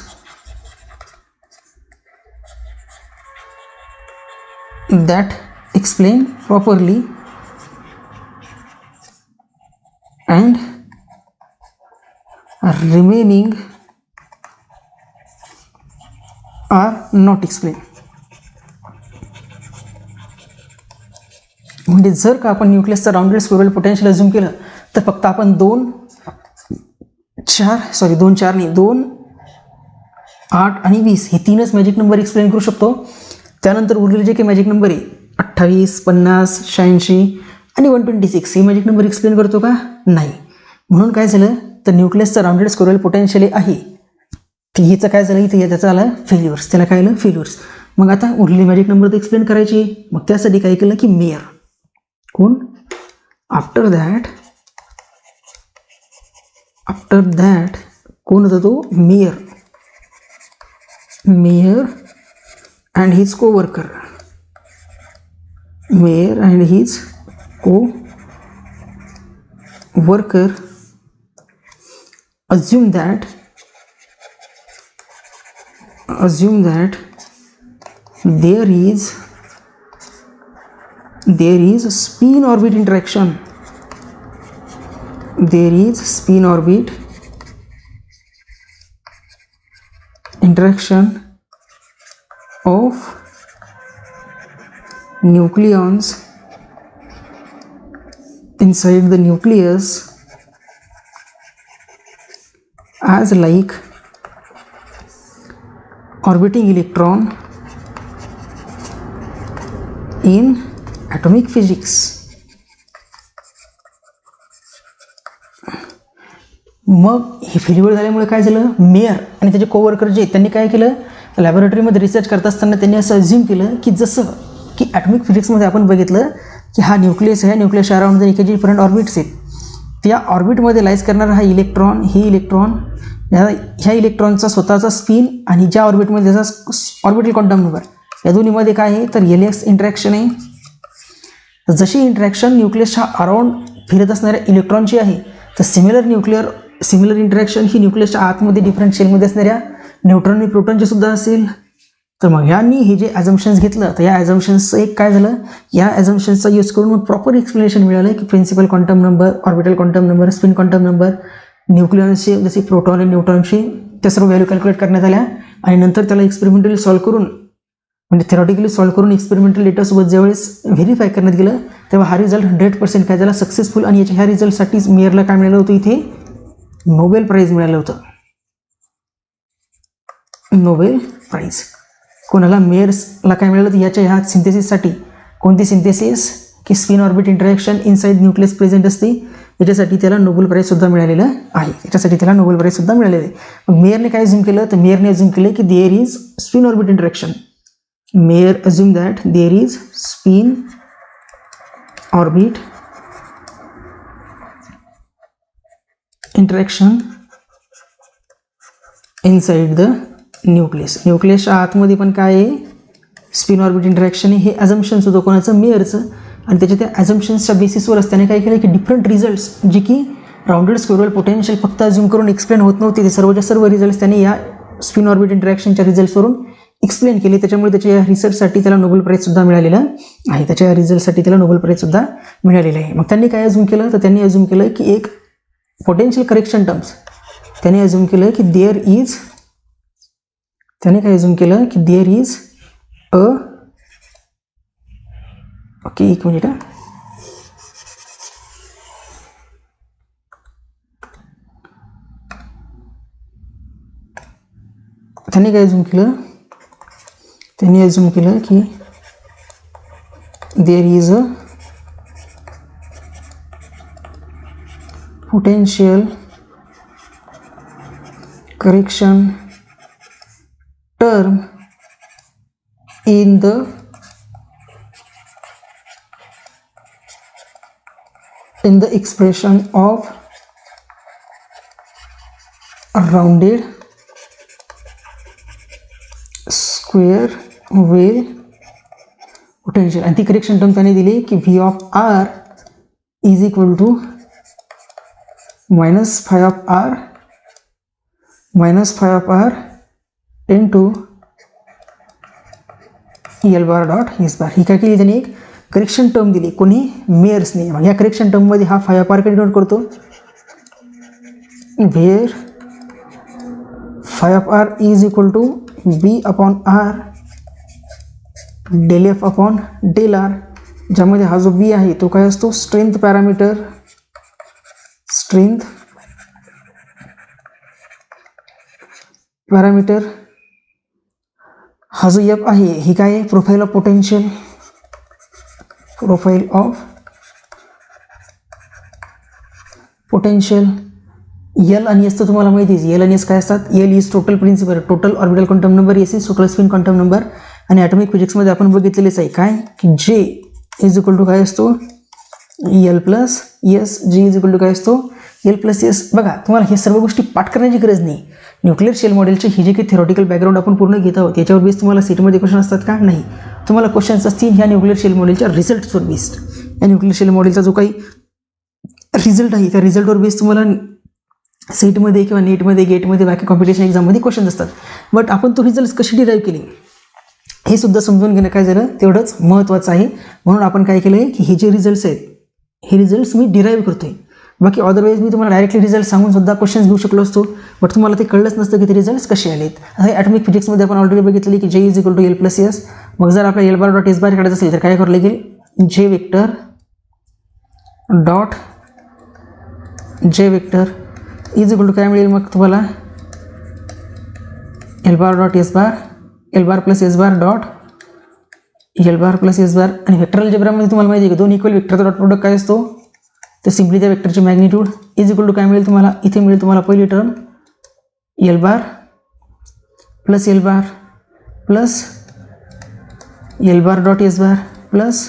that explain properly and remaining are not explained. म्हणजे जर का आपण न्यूक्लियसचा rounded square well potential assume केलं तर फक्त आपण 2 8 आणि 20 हे 3च मॅजिक नंबर एक्सप्लेन करू शकतो. त्यानंतर उरलेले जे काही मॅजिक नंबर आहे 28 50 86 आणि 126 हे मॅजिक नंबर एक्सप्लेन करतो का? नाही. म्हणून काय झालं? तर न्यूक्लियसचा राउंडेड स्क्वेअर वेल पोटेन्शियल आहे, तर हिचं काय झालं? इथे त्याचं आलं फेल्युअर्स. त्याला काय आलं? फेल्युअर्स. मग आता उरलेले मॅजिक नंबर तर एक्सप्लेन करायचे. मग त्यासाठी काय केलं की मेयर. कोण? आफ्टर दॅट कोण होता तो? Mayor and his co-worker. Mayer and his co-worker assume that there is spin orbit interaction. There is spin orbit interaction of nucleons inside the nucleus as like orbiting electron in atomic physics. मग हे failure झाल्यामुळे काय झालं, mayor आणि त्याचे co-worker जे त्यांनी काय केलं, लॅबोरेटरीमध्ये रिसर्च करत असताना त्यांनी असं अज्युम केलं की जसं की ॲटॉमिक फिजिक्समध्ये आपण बघितलं की हा न्यूक्लियस आहे, न्यूक्लियसच्या अराउंड जर जे डिफरंट ऑर्बिट्स आहेत, त्या ऑर्बिटमध्ये लाईज करणारा हा इलेक्ट्रॉन, हे इलेक्ट्रॉन ह्या इलेक्ट्रॉनचा स्वतःचा स्पिन आणि ज्या ऑर्बिटमध्ये त्याचा ऑर्बिटल क्वांटम नंबर, या दोन्हीमध्ये काय आहे तर एलएक्स इंटरॅक्शन आहे. जशी इंटरॅक्शन न्यूक्लियसच्या अराउंड फिरत असणाऱ्या इलेक्ट्रॉनची आहे, तर सिमिलर इंटरॅक्शन ही न्यूक्लियसच्या आतमध्ये डिफरंट शेलमध्ये असणाऱ्या न्यूट्रॉन आणि प्रोटॉनचे सुद्धा असेल. तर मग यांनी हे जे ॲझम्पशन्स घेतलं, तर या ॲझम्पशन्सचं एक काय झालं, या ॲझम्पशन्सचा यूज करून मग प्रॉपर एक्सप्लेनेशन मिळालं की principal quantum number, orbital quantum number, spin quantum number, न्यूक्लियॉन्सचे जसे प्रोटॉन आणि न्यूट्रॉनचे त्या सर्व व्हॅल्यू कॅल्क्युलेट करण्यात आल्या आणि नंतर त्याला एक्सपेरिमेंटली सॉल्व्ह करून, म्हणजे थेरॉटिकली सॉल्व्ह करून एक्सपेरिमेंटल डेटासोबत ज्यावेळेस व्हेरीफाय करण्यात गेलं, तेव्हा हा रिझल्ट 100% काय झाला, सक्सेसफुल. आणि ह्या रिझल्टसाठीच मेयरला काय मिळालं होतं, इथे नोबेल प्राईज मिळालं होतं. नोबेल प्राईज कोणाला, मेयर्सला काय मिळालं होतं ह्या सिंथेसिससाठी. कोणती सिंथेसिस, की spin orbit interaction inside nucleus present असते, याच्यासाठी त्याला नोबेल प्राईज सुद्धा मिळालेलं आहे. याच्यासाठी त्याला नोबेल प्राईज सुद्धा मिळालेलं आहे. मग मेयरने काय अज्युम केलं, तर मेयरने अज्युम केलं की there is spin orbit interaction. Mayer assume that there is spin orbit interaction inside the nucleus. न्यूक्लियसच्या आतमध्ये पण काय आहे, स्पिन ऑर्बिट इंटरॅक्शन हे अजम्पशन्स होतं कोणाचं, मेयरचं. आणि त्याच्या त्या अजम्पशन्सच्या बेसिसवरच त्याने काय केलं की डिफरंट रिझल्ट्स जे की राउंडेड स्क्वेअरल पोटेन्शियल फक्त अज्युम करून एक्सप्लेन होत नव्हते, ते सर्वच्या सर्व रिझल्ट्स त्याने या स्पिन ऑर्बिट इंटरॅक्शनच्या रिझल्ट्सवरून एक्सप्लेन केले. त्याच्यामुळे त्याच्या या रिसर्चसाठी त्याला नोबेल प्राईजसुद्धा मिळालेलं आहे. त्याच्या या रिझल्टसाठी त्याला नोबेल प्राईजसुद्धा मिळालेलं आहे. मग त्यांनी काय अज्युम केलं, तर त्यांनी अज्युम केलं की एक पोटेन्शियल करेक्शन टर्म्स, त्याने अज्युम केलं की देअर इज अ, ओके एक मिनिट, त्यांनी काय अज्युम केलं, त्यांनी अज्युम केलं की there is a potential correction term in the expression of rounded square wave potential. आणि ती करेक्शन टर्म त्याने दिली की v of r is equal to minus phi of r into l bar dot s bar. ही काय केली त्यांनी, एक करेक्शन टर्म दिली, कोणी, मेयर्सने. मग या करेक्शन टर्ममध्ये हा फाय ऑफ आर कडे नोट करतो, where phi of r is equal to b upon r del f upon del r, ज्यामध्ये हा जो बी आहे तो काय असतो, स्ट्रेंथ पॅरामीटर. हा जो एफ आहे ही काय आहे, प्रोफाईल ऑफ पोटेन्शियल, एल आणि एस तर तुम्हाला माहिती आहे. एल आणि एस काय असतात, l is total principal, total orbital quantum number, s is total spin quantum number. आणि ॲटॉमिक फिजिक्समध्ये आपण बघितलेलेच आहे काय की जे इज इक्वल टू काय असतो, एल प्लस एस. जे इज इक्वल टू काय असतो, एल प्लस एस. बघा तुम्हाला हे सर्व गोष्टी पाठ करण्याची गरज नाही. न्यूक्लियर शेल मॉडेलचे ही जे काही थेरॉटिकल बॅकग्राऊंड आपण पूर्ण घेत आहोत, याच्यावर बेस तुम्हाला सीटमध्ये क्वेश्चन असतात का, नाही. तुम्हाला क्वेश्चन्स असतील ह्या न्यूक्लियर शेल मॉडेलच्या रिझल्ट्सवर बेस्ड. या न्यूक्लियर शेल मॉडेलचा जो काही रिझल्ट आहे त्या रिझल्टवर बेस तुम्हाला सीटमध्ये किंवा नीटमध्ये, गेटमध्ये, बाकी कॉम्पिटिशन एक्झाममध्ये क्वेश्चन असतात. बट आपण तो रिझल्ट कशी डिराईव्ह केली हे सुद्धा समजून घेणं काय झालं तेवढंच महत्त्वाचं आहे. म्हणून आपण काय केलं आहे की हे जे रिझल्ट्स आहेत हे रिझल्ट्स मी डिराईव्ह करतो आहे. बाकी अदरवाईज मी तुम्हाला डायरेक्टली रिझल्ट सांगून सुद्धा क्वेश्चन्स घेऊ शकलो असतो, बट तुम्हाला ते कळलंच नसतं की ते रिझल्ट कसे आलेत. आता ॲटॉमिक फिजिक्समध्ये आपण ऑलरेडी बघितलेली की J is equal to L plus s. मग जर आपल्याला l bar dot s bar काढायचं असेल तर काय करावं लागेल, J vector dot J vector is equal to काय मिळेल मग तुम्हाला, l bar dot s bar, l bar plus s bar dot l bar plus s bar. आणि वेक्टर अल्जेब्रामध्ये तुम्हाला माहिती आहे की दोन इक्वल वेक्टरचा डॉट प्रोडक्ट काय असतो, तर सिम्पली त्या वेक्टरची मॅग्निट्यूड इज इक्वल टू काय मिळेल तुम्हाला, इथे मिळेल तुम्हाला पहिली term l bar plus l bar plus l bar dot s bar plus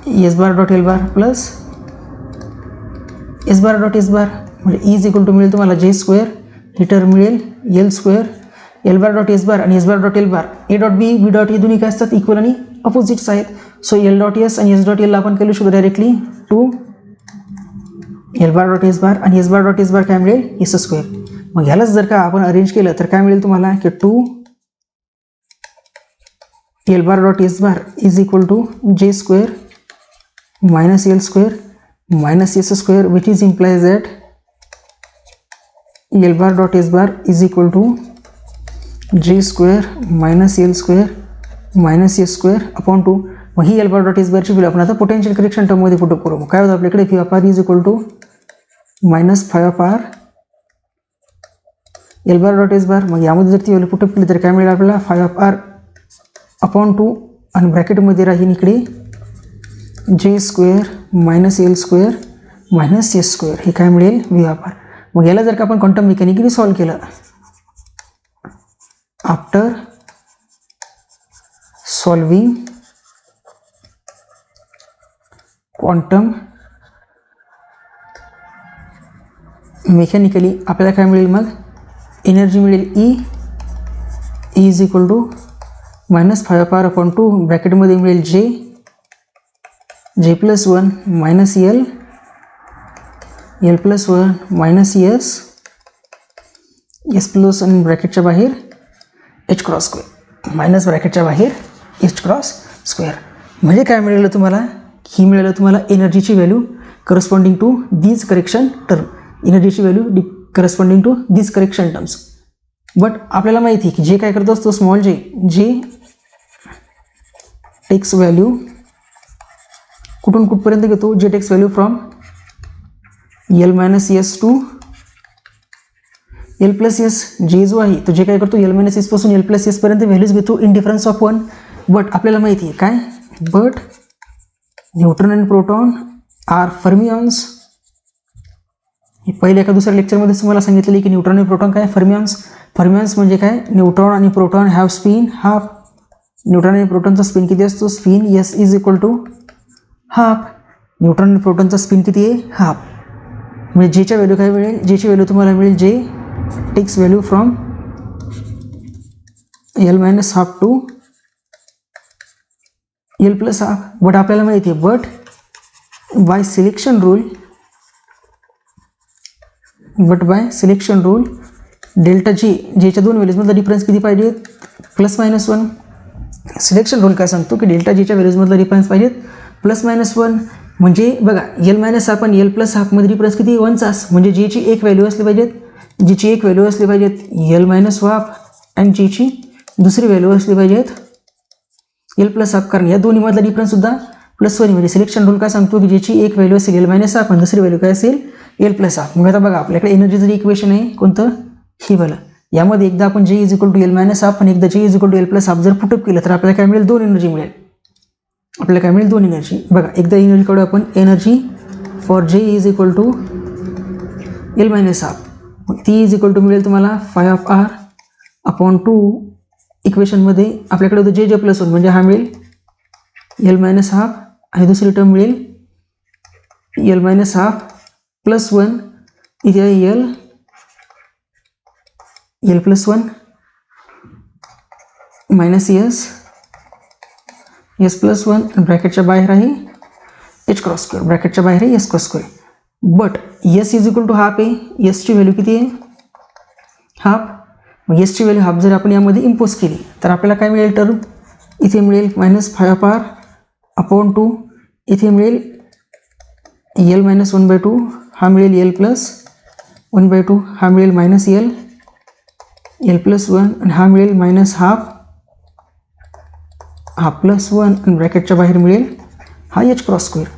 s bar dot l bar plus s bar dot s bar, म्हणजे इज इक्वल टू मिळेल तुम्हाला जे स्क्वेअर, ही टर्म मिळेल l square, l bar dot s bar आणि s bar dot l bar, a dot b b dot a दोन्ही काय असतात, equal आणि अपोजिट्स आहेत. सो एल डॉट एस आणि एस डॉट एलला आपण केलं शकतो directly two l bar dot s bar आणि s bar dot s bar काय मिळेल, एस स्क्वेअर. मग ह्यालाच जर का आपण अरेंज केलं तर काय मिळेल तुम्हाला की two l bar dot s bar is equal to J square minus l square minus s square, which is implies that l bar dot s bar is equal to J square minus l square minus s square upon two. मग ही l bar dot s बारची value आपण आता potential correction टर्ममध्ये put up करू. मग काय होतं आपल्याकडे, phi of r is equal to minus phi of r l bar dot s bar. मग यामध्ये जर ती व्हॅल्यू पुट अप केली तर काय मिळेल आपल्याला, phi of r upon two आणि ब्रॅकेटमध्ये राहील इकडे j square minus l square minus s square, हे काय मिळेल व्ही ऑफ आर. मग याला जर का आपण क्वांटम मेकॅनिकली सॉल्व्ह केलं, आफ्टर सॉल्विंग क्वांटम मेकॅनिकली आपल्याला काय मिळेल, मग एनर्जी मिळेल E is equal to minus phi of r upon two, ब्रॅकेटमध्ये मिळेल J J plus one minus l l plus one minus s s plus आणि ब्रॅकेटच्या बाहेर एच क्रॉस स्क्वेअर मायनस ब्रॅकेटच्या बाहेर एच क्रॉस स्क्वेअर. म्हणजे काय मिळालं तुम्हाला, ही मिळालं तुम्हाला एनर्जीची value corresponding to these correction term, एनर्जीची value corresponding to these correction terms. But आपल्याला माहिती आहे की जे काय करत असतो स्मॉल जे, जे टेक्स व्हॅल्यू कुठून कुठपर्यंत घेतो, J takes value from l minus s to L plus s. J जो आहे तो जे काय करतो एल मायनस एस पासून एल प्लस एस पर्यंत व्हॅल्यूज घेतो in difference of one. But आपल्याला माहिती आहे काय, but neutron and proton are fermions. हे पहिले एका दुसऱ्या लेक्चरमध्ये तुम्हाला सांगितलेले की न्यूट्रॉन आणि प्रोटॉन काय फर्मियॉन्स. फर्मियॉन्स म्हणजे काय, न्यूट्रॉन आणि proton have spin half. Neutron आणि प्रोटॉनचा स्पिन किती असतो, spin s is equal to half. Neutron आणि प्रोटॉनचा स्पिन किती आहे, हाफ. म्हणजे जेच्या व्हॅल्यू काय मिळेल, जेची व्हॅल्यू तुम्हाला मिळेल j takes value from l minus half to L plus half. But आपल्याला माहिती आहे, but by selection rule delta j, जेच्या दोन व्हॅल्यूजमधला डिफरन्स किती पाहिजे, plus minus one. Selection rule काय सांगतो की डेल्टा जीच्या व्हॅल्यूजमधला डिफरन्स पाहिजेत प्लस मायनस वन. म्हणजे बघा एल मायनस हाफ आणि एल प्लस हाफमध्ये डिफरन्स किती, वनचाच. म्हणजे जेची एक व्हॅल्यू असली पाहिजेत, जीची एक व्हॅल्यू असली पाहिजेत एल मायनस हाफ आणि जीची दुसरी व्हॅल्यू असली पाहिजेत एल प्लस हाफ. कारण या दोन्हीमधला डिफरन्ससुद्धा प्लस वन. म्हणजे सिलेक्शन रूल काय सांगतो की ज्याची एक व्हॅल्यू असेल एल मायनस हाफ आणि दुसरी व्हॅल्यू काय असेल एल प्लस हाफ. मग आता बघा आपल्याकडे एनर्जीचं इक्वेशन आहे कोणतं, ही वाला. यामध्ये एकदा आपण j is equal to L minus half आणि एकदा j is equal to L plus half जर पुटअप केलं तर आपल्याला काय मिळेल, दोन एनर्जी मिळेल. आपल्याला काय मिळेल, दोन एनर्जी. बघा एकदा एनर्जी काढू आपण, energy for j is equal to L minus half. ती इज इक्वल टू मिळेल तुम्हाला phi of r upon two. इक्वेशनमध्ये आपल्याकडे होतं जे जे प्लस वन, म्हणजे हा मिळेल एल मायनस हाफ आणि दुसरी टर्म मिळेल l minus half plus one. इथे आहे l plus one minus s plus one, ब्रॅकेटच्या बाहेर आहे एच क्रॉस स्क्वेअर, ब्रॅकेटच्या बाहेर आहे s cross square. But s is equal to half आहे, एसची व्हॅल्यू किती आहे, हाफ. मग एसची व्हॅल्यू हाफ जर आपण यामध्ये इम्पोज केली तर आपल्याला काय मिळेल, टर्म इथे मिळेल minus phi of r upon two. इथे मिळेल एल मायनस 1/2 हा मिळेल एल प्लस 1/2, हा मिळेल मायनस एल प्लस 1 आणि हा मिळेल मायनस हाफ प्लस 1 आणि ब्रॅकेटच्या बाहेर मिळेल हा एच क्रॉस स्क्वेअर.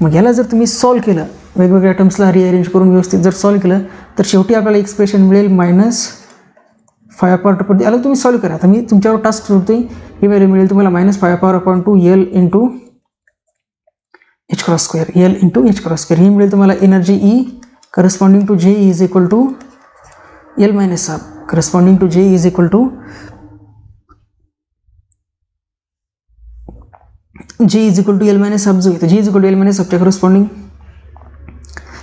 मग याला जर तुम्ही सॉल्व केलं, वेगवेगळ्या टर्म्सला रिअरेंज करून व्यवस्थित जर सॉल्व केलं तर शेवटी आपल्याला एक्सप्रेशन मिळेल -5/2. याला तुम्ही सॉल्व करा. आता मी तुमच्यावर टास्क सोडतोय. ही व्हॅल्यू मिळेल तुम्हाला -5/2 L into H cross square, L into H cross square. ही मिळेल तुम्हाला एनर्जी ई करस्पॉन्डिंग टू जे is equal to L minus half, corresponding to जे इज इक्वल टू जे is equal to L minus half जो आहे, J is equal to L minus हाफच्या corresponding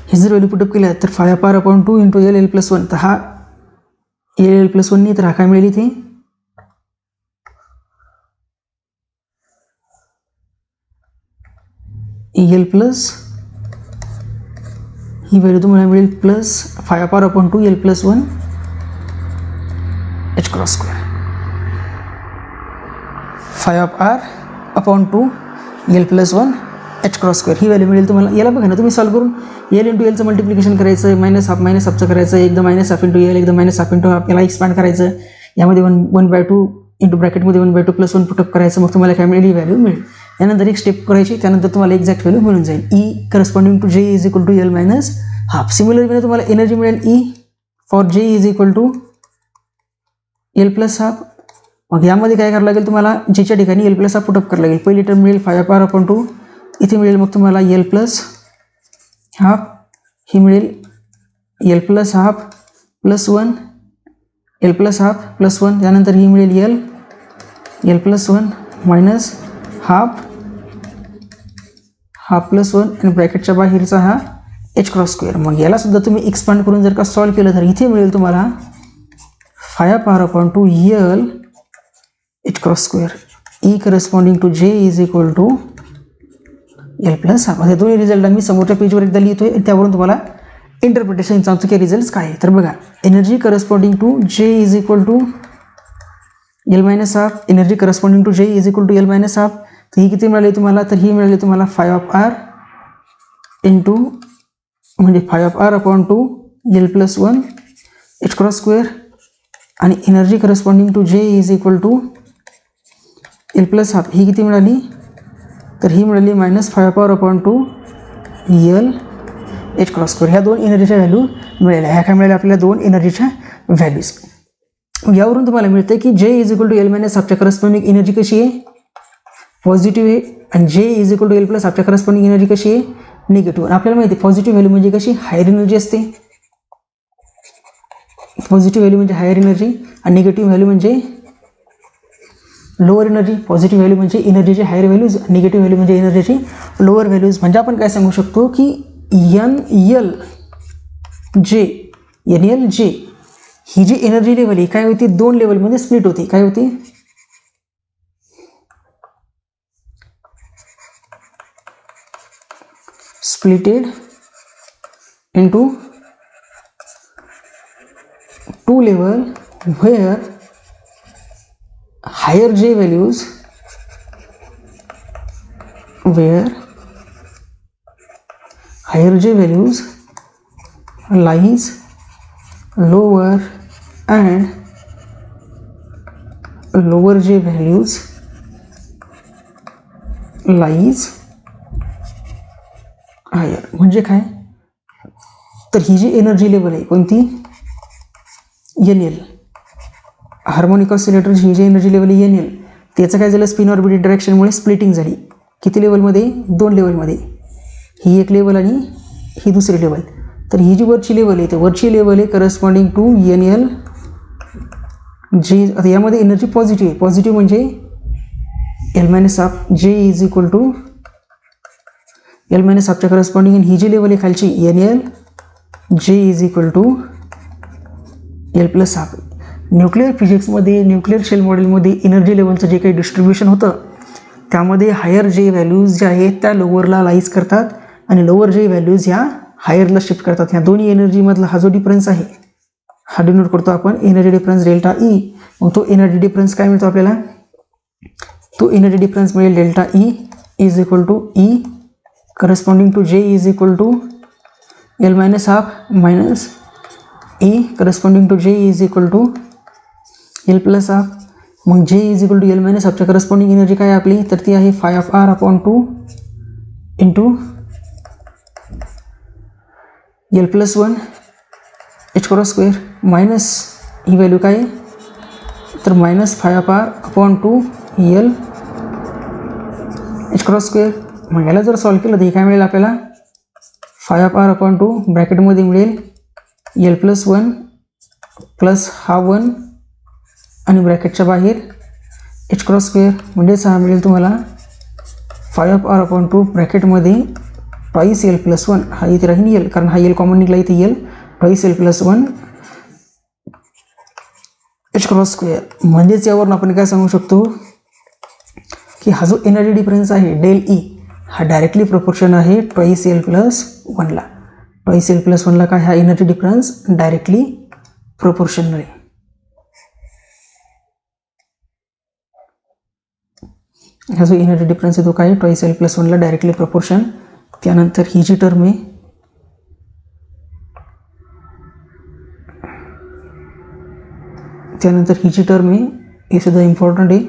हे जर व्हॅल्यू पुटअप केल्या तर 5/2 इंटू एल प्लस 1, तर हा एल प्लस 1 नाही तर हा काय मिळेल इथे एल प्लस, ही व्हॅल्यू तुम्हाला मिळेल plus 5/2 L plus 1 H cross square, 5/2 L plus 1 H cross square. ही व्हॅल्यू मिळेल तुम्हाला. याला बघा ना, तुम्ही सॉल्व करून एल इंटू एलचं मल्टिप्लिकेशन करायचं, मायनस हाफचं करायचं, एकदा मायनस हाफ इंटू एल, एकदा मायनस हाफ इंटू हाफ, याला एक्सपांड करायचं, यामध्ये 1/2 इंटू ब्रॅकेटमध्ये 1/2 प्लस 1 पुटअप करायचं, मग तुम्हाला काय मिळेल ही व्हॅल्यू मिळेल. यानंतर एक स्टेप करायची, त्यानंतर तुम्हाला एक्झॅक्ट व्हॅल्यू मिळून जाईल. ई करस्पॉन्डिंग टू जे is equal to L minus half. Similarly तुम्हाला एनर्जी मिळेल E for j is equal to L plus half. मग यामध्ये काय करावं लागेल तुम्हाला, जेच्या ठिकाणी एल प्लस हाफ पुटअप करावं लागेल. पहिली टर्म मिळेल 5/2, इथे मिळेल मग तुम्हाला एल प्लस हाफ, ही मिळेल L plus half plus 1, L plus half plus 1, त्यानंतर ही मिळेल L plus 1 minus half plus 1 आणि ब्रॅकेटच्या बाहेरचा हा एच क्रॉस स्क्वेअर. मग याला सुद्धा तुम्ही एक्सपांड करून जर का सॉल्व केलं तर इथे मिळेल तुम्हाला 5/2 L H cross square, E corresponding to जे is equal to L plus half. असे दोन्ही रिझल्ट आम्ही समोरच्या पेजवर एकदा लिहितोय, त्यावरून तुम्हाला इंटरप्रिटेशन सांगतो की रिझल्ट काय आहे. तर बघा, एनर्जी करस्पॉन्डिंग टू जे is equal to L minus half, energy corresponding to जे is equal to L minus half. तर ही किती मिळाली तुम्हाला, तर ही मिळाली तुम्हाला 5/r इंटू म्हणजे 5/2 L plus 1 H cross square, आणि एनर्जी करस्पॉन्डिंग टू जे is equal to L plus half ही किती मिळाली, तर ही मिळाली -5/2 एल एच क्रॉस स्क्वेअर. ह्या दोन एनर्जीच्या व्हॅल्यू मिळाल्या. ह्या काय मिळाल्या आपल्याला, दोन एनर्जीच्या व्हॅल्यूज. यावरून तुम्हाला मिळतं की J is equal to L minus हाफच्या करस्पॉन्डिंग एनर्जी कशी आहे, पॉझिटिव्ह आहे, आणि J is equal to L plus हाफच्या करस्पॉन्डिंग एनर्जी कशी आहे, निगेटिव्ह. आपल्याला माहिती आहे पॉझिटिव्ह व्हॅल्यू म्हणजे कशी, हायर एनर्जी असते. पॉझिटिव्ह व्हॅल्यू म्हणजे हायर एनर्जी आणि निगेटिव्ह व्हॅल्यू म्हणजे लोअर एनर्जी. पॉझिटिव्ह व्हॅल्यू म्हणजे एनर्जीचे हायर व्हॅल्यूज, निगेटिव्ह व्हॅल्यू म्हणजे एनर्जीची लोअर व्हॅल्यूज. म्हणजे आपण काय सांगू शकतो की एन एल जे ही जी एनर्जी लेवल आहे काय होती, दोन लेवलमध्ये स्प्लिट होती. काय होती, splitted into two level where higher J values lies lower and lower J values lies higher. म्हणजे काय, तर ही जी एनर्जी लेवल आहे कोणती, एन एल, हार्मोनिक ऑसिलेटरची ही जी एनर्जी लेवल आहे एन एल, त्याचं काय झालं, स्पिन ऑर्बिट इंटरॅक्शनमुळे स्प्लिटिंग झाली. किती लेवलमध्ये, दोन लेवलमध्ये, ही एक लेवल आणि ही दुसरी लेवल. तर ही जी वरची लेवल आहे, ते वरची लेवल आहे corresponding to N L J. आता यामध्ये एनर्जी पॉझिटिव्ह आहे, पॉझिटिव्ह म्हणजे L minus half J is equal to L minus हाफच्या करस्पॉन्डिंग, आणि ही जी लेवल आहे खालची N L J is equal to L plus half. Nuclear फिजिक्समध्ये, न्यूक्लिअर शेल मॉडेलमध्ये एनर्जी लेवलचं जे काही डिस्ट्रीब्युशन होतं त्यामध्ये हायर जे व्हॅल्यूज ज्या आहेत त्या लोअरला लाईज करतात आणि लोअर जे व्हॅल्यूज ह्या हायरला शिफ्ट करतात. ह्या दोन्ही एनर्जीमधला हा जो डिफरन्स आहे हा डिनोट करतो आपण एनर्जी डिफरन्स डेल्टा ई. मग तो एनर्जी डिफरन्स काय मिळतो आपल्याला, तो एनर्जी डिफरन्स मिळेल delta E is equal to E corresponding to J is equal to L minus half minus E corresponding to J is equal to L plus half. मग J is equal to L minus हाफच्या corresponding energy काय आपली, तर ती आहे phi of R upon 2 into L plus 1 H cross square minus ही value काय आहे, तर minus phi of R upon 2 L H cross square. मग याला जर सॉल्व केलं तर हे काय मिळेल आपल्याला, फाय ऑफ R अपॉन 2 ब्रॅकेटमध्ये मिळेल L प्लस 1 प्लस हा 1 आणि ब्रॅकेटच्या बाहेर H क्रॉस स्क्वेअर, म्हणजेच हा मिळेल तुम्हाला फाय ऑफ R अपॉन 2 ब्रॅकेटमध्ये ट्वाईस L प्लस 1, हा इथे राहील L, कारण हा L कॉमन निघाला इथे L, twice L plus 1 H cross square. म्हणजेच यावरून आपण काय सांगू शकतो की हा जो एनर्जी डिफरन्स आहे डेल E हा डायरेक्टली प्रोपोर्शन आहे ट्वाईस L प्लस 1ला. ट्वाईस L प्लस 1ला काय, हा एनर्जी डिफरन्स डायरेक्टली प्रोपोर्शनल आहे. हा जो एनर्जी डिफरन्स आहे तो काय, ट्वाईस L प्लस 1ला डायरेक्टली प्रोपोर्शन. त्यानंतर ही जी टर्म आहे, त्यानंतर ही जी टर्म आहे हे सुद्धा इम्पॉर्टंट आहे.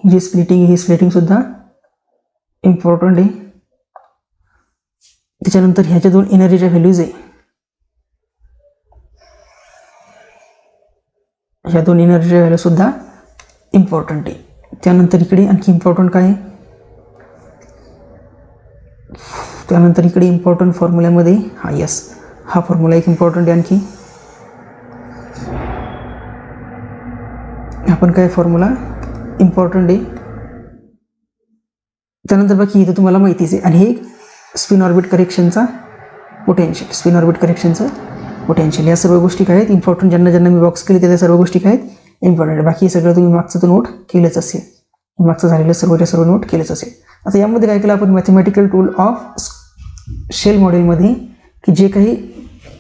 ही जी स्प्लिटिंग आहे ही स्प्लिटिंग सुद्धा इम्पॉर्टंट आहे. त्याच्यानंतर ह्याच्या दोन एनर्जीच्या व्हॅल्यूज आहे, ह्या दोन एनर्जीच्या व्हॅल्यू सुद्धा इम्पॉर्टंट आहे. त्यानंतर इकडे आणखी इम्पॉर्टंट काय आहे, त्यानंतर इकडे इम्पॉर्टंट फॉर्म्युल्यामध्ये हा यस, हा फॉर्म्युला एक इम्पॉर्टंट आहे. आणखी आपण काय फॉर्म्युला इम्पॉर्टंट आहे. त्यानंतर बाकी इथं तुम्हाला माहितीच आहे. आणि हे स्पिन ऑर्बिट करेक्शनचा पोटेन्शियल, स्पिन ऑर्बिट करेक्शनचं पोटेन्शियल, या सर्व गोष्टी काय आहेत इम्पॉर्टंट. ज्यांना ज्यांना मी बॉक्स केले त्या सर्व गोष्टी काय आहेत इम्पॉर्टंट. बाकी सगळं तुम्ही मागचं तर नोट केलंच असेल, मागचं झालेलं सर्वच्या सर्व नोट केलंच असेल. आता यामध्ये काय केलं आपण, मॅथमॅटिकल टूल ऑफ शेल मॉडेलमध्ये की जे काही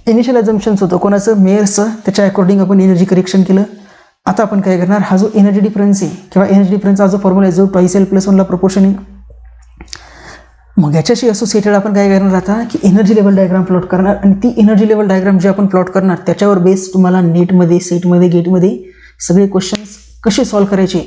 इनिशियल अजम्पशन्स होतं कोणाचं, मेयर्सचं, त्याच्या अकॉर्डिंग आपण एनर्जी करेक्शन केलं. आता आपण काय करणार, हा जो एनर्जी डिफरन्स आहे किंवा एनर्जी डिफरन्सचा जो फॉर्म्युला आहे जो ट्वाईस L प्लस 1ला प्रोपोर्शन आहे, मग याच्याशी असोसिएटेड आपण काय करणार आता की एनर्जी लेवल डायग्राम प्लॉट करणार. आणि ती एनर्जी लेवल डायग्राम जे आपण प्लॉट करणार त्याच्यावर बेस तुम्हाला नेटमध्ये, सेटमध्ये, गेटमध्ये सगळे क्वेश्चन्स कसे सॉल्व्ह करायचे,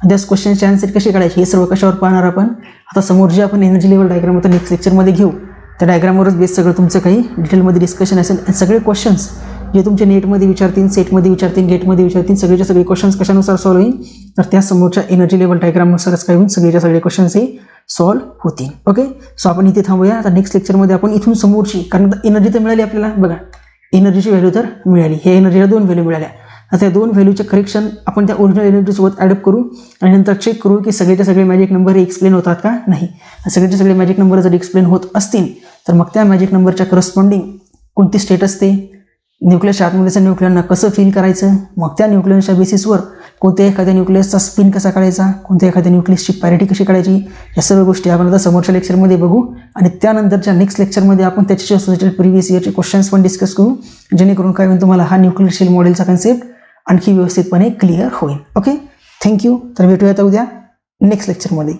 त्या क्वेश्चनचे आन्सर कसे काढायचे, हे सर्व कशावर पाहणार आपण. आता समोर जे आपण एनर्जी लेवल डायग्राम आता नेक्स्ट लेक्चरमध्ये घेऊ त्या डायग्रामवरच बेस सगळं तुमचं काही डिटेलमध्ये डिस्कशन असेल. आणि सगळे क्वेश्चन्स जे तुमचे नेटमध्ये विचारतील, सेटमध्ये विचारतील, गेटमध्ये विचारतील, सगळेच्या सगळे क्वेश्चन्स कशानुसार सॉल्व्ह होईल, तर त्या समोरच्या एनर्जी लेवल डायग्रामनुसारच काय होईल, सगळेच्या सगळे क्वेश्चन्स हे सॉल्व्ह होतील. ओके, सो आपण इथे थांबूया. आता नेक्स्ट लेक्चरमध्ये आपण इथून समोरची, कारण एनर्जी तर मिळाली आपल्याला, बघा एनर्जीची व्हॅल्यू तर मिळाली, हे एनर्जीला दोन व्हॅल्यू मिळाल्या. आता त्या दोन व्हॅल्यूचे करेक्शन आपण त्या ओरिजिनल एनर्जीसोबत ॲडअप करू आणि नंतर चेक करू की सगळेच्या सगळे मॅजिक नंबर हे एक्सप्लेन होतात का नाही. सगळेचे सगळे मॅजिक नंबर जर एक्सप्लेन होत असतील तर मग त्या मॅजिक नंबरच्या करस्पॉन्डिंग कोणती स्टेट असते, न्यूक्लियसच्या आतमध्येचं न्यूक्लियरना कसं फील करायचं, मग त्या न्यूक्लियसच्या बेसिसवर कोणत्या एखाद्या न्यूक्लियसचा स्पिन कसा काढायचा, कोणत्या एखाद्या न्यूक्लियसची पॅरिटी कशी काढायची, या सर्व गोष्टी आपण आता समोरच्या लेक्चरमध्ये बघू. आणि त्यानंतरच्या नेक्स्ट लेक्चरमध्ये आपण त्याच्याशी असोसिएटेड प्रिव्हियस इयरचे क्वेश्चन्स पण डिस्कस करू, जेणेकरून काय होईल तुम्हाला हा न्यूक्लियर शेल मॉडेलचा कन्सेप्ट आणखी व्यवस्थितपणे क्लिअर होईल. Okay, thank you. तर भेटूया आता उद्या नेक्स्ट लेक्चरमध्ये.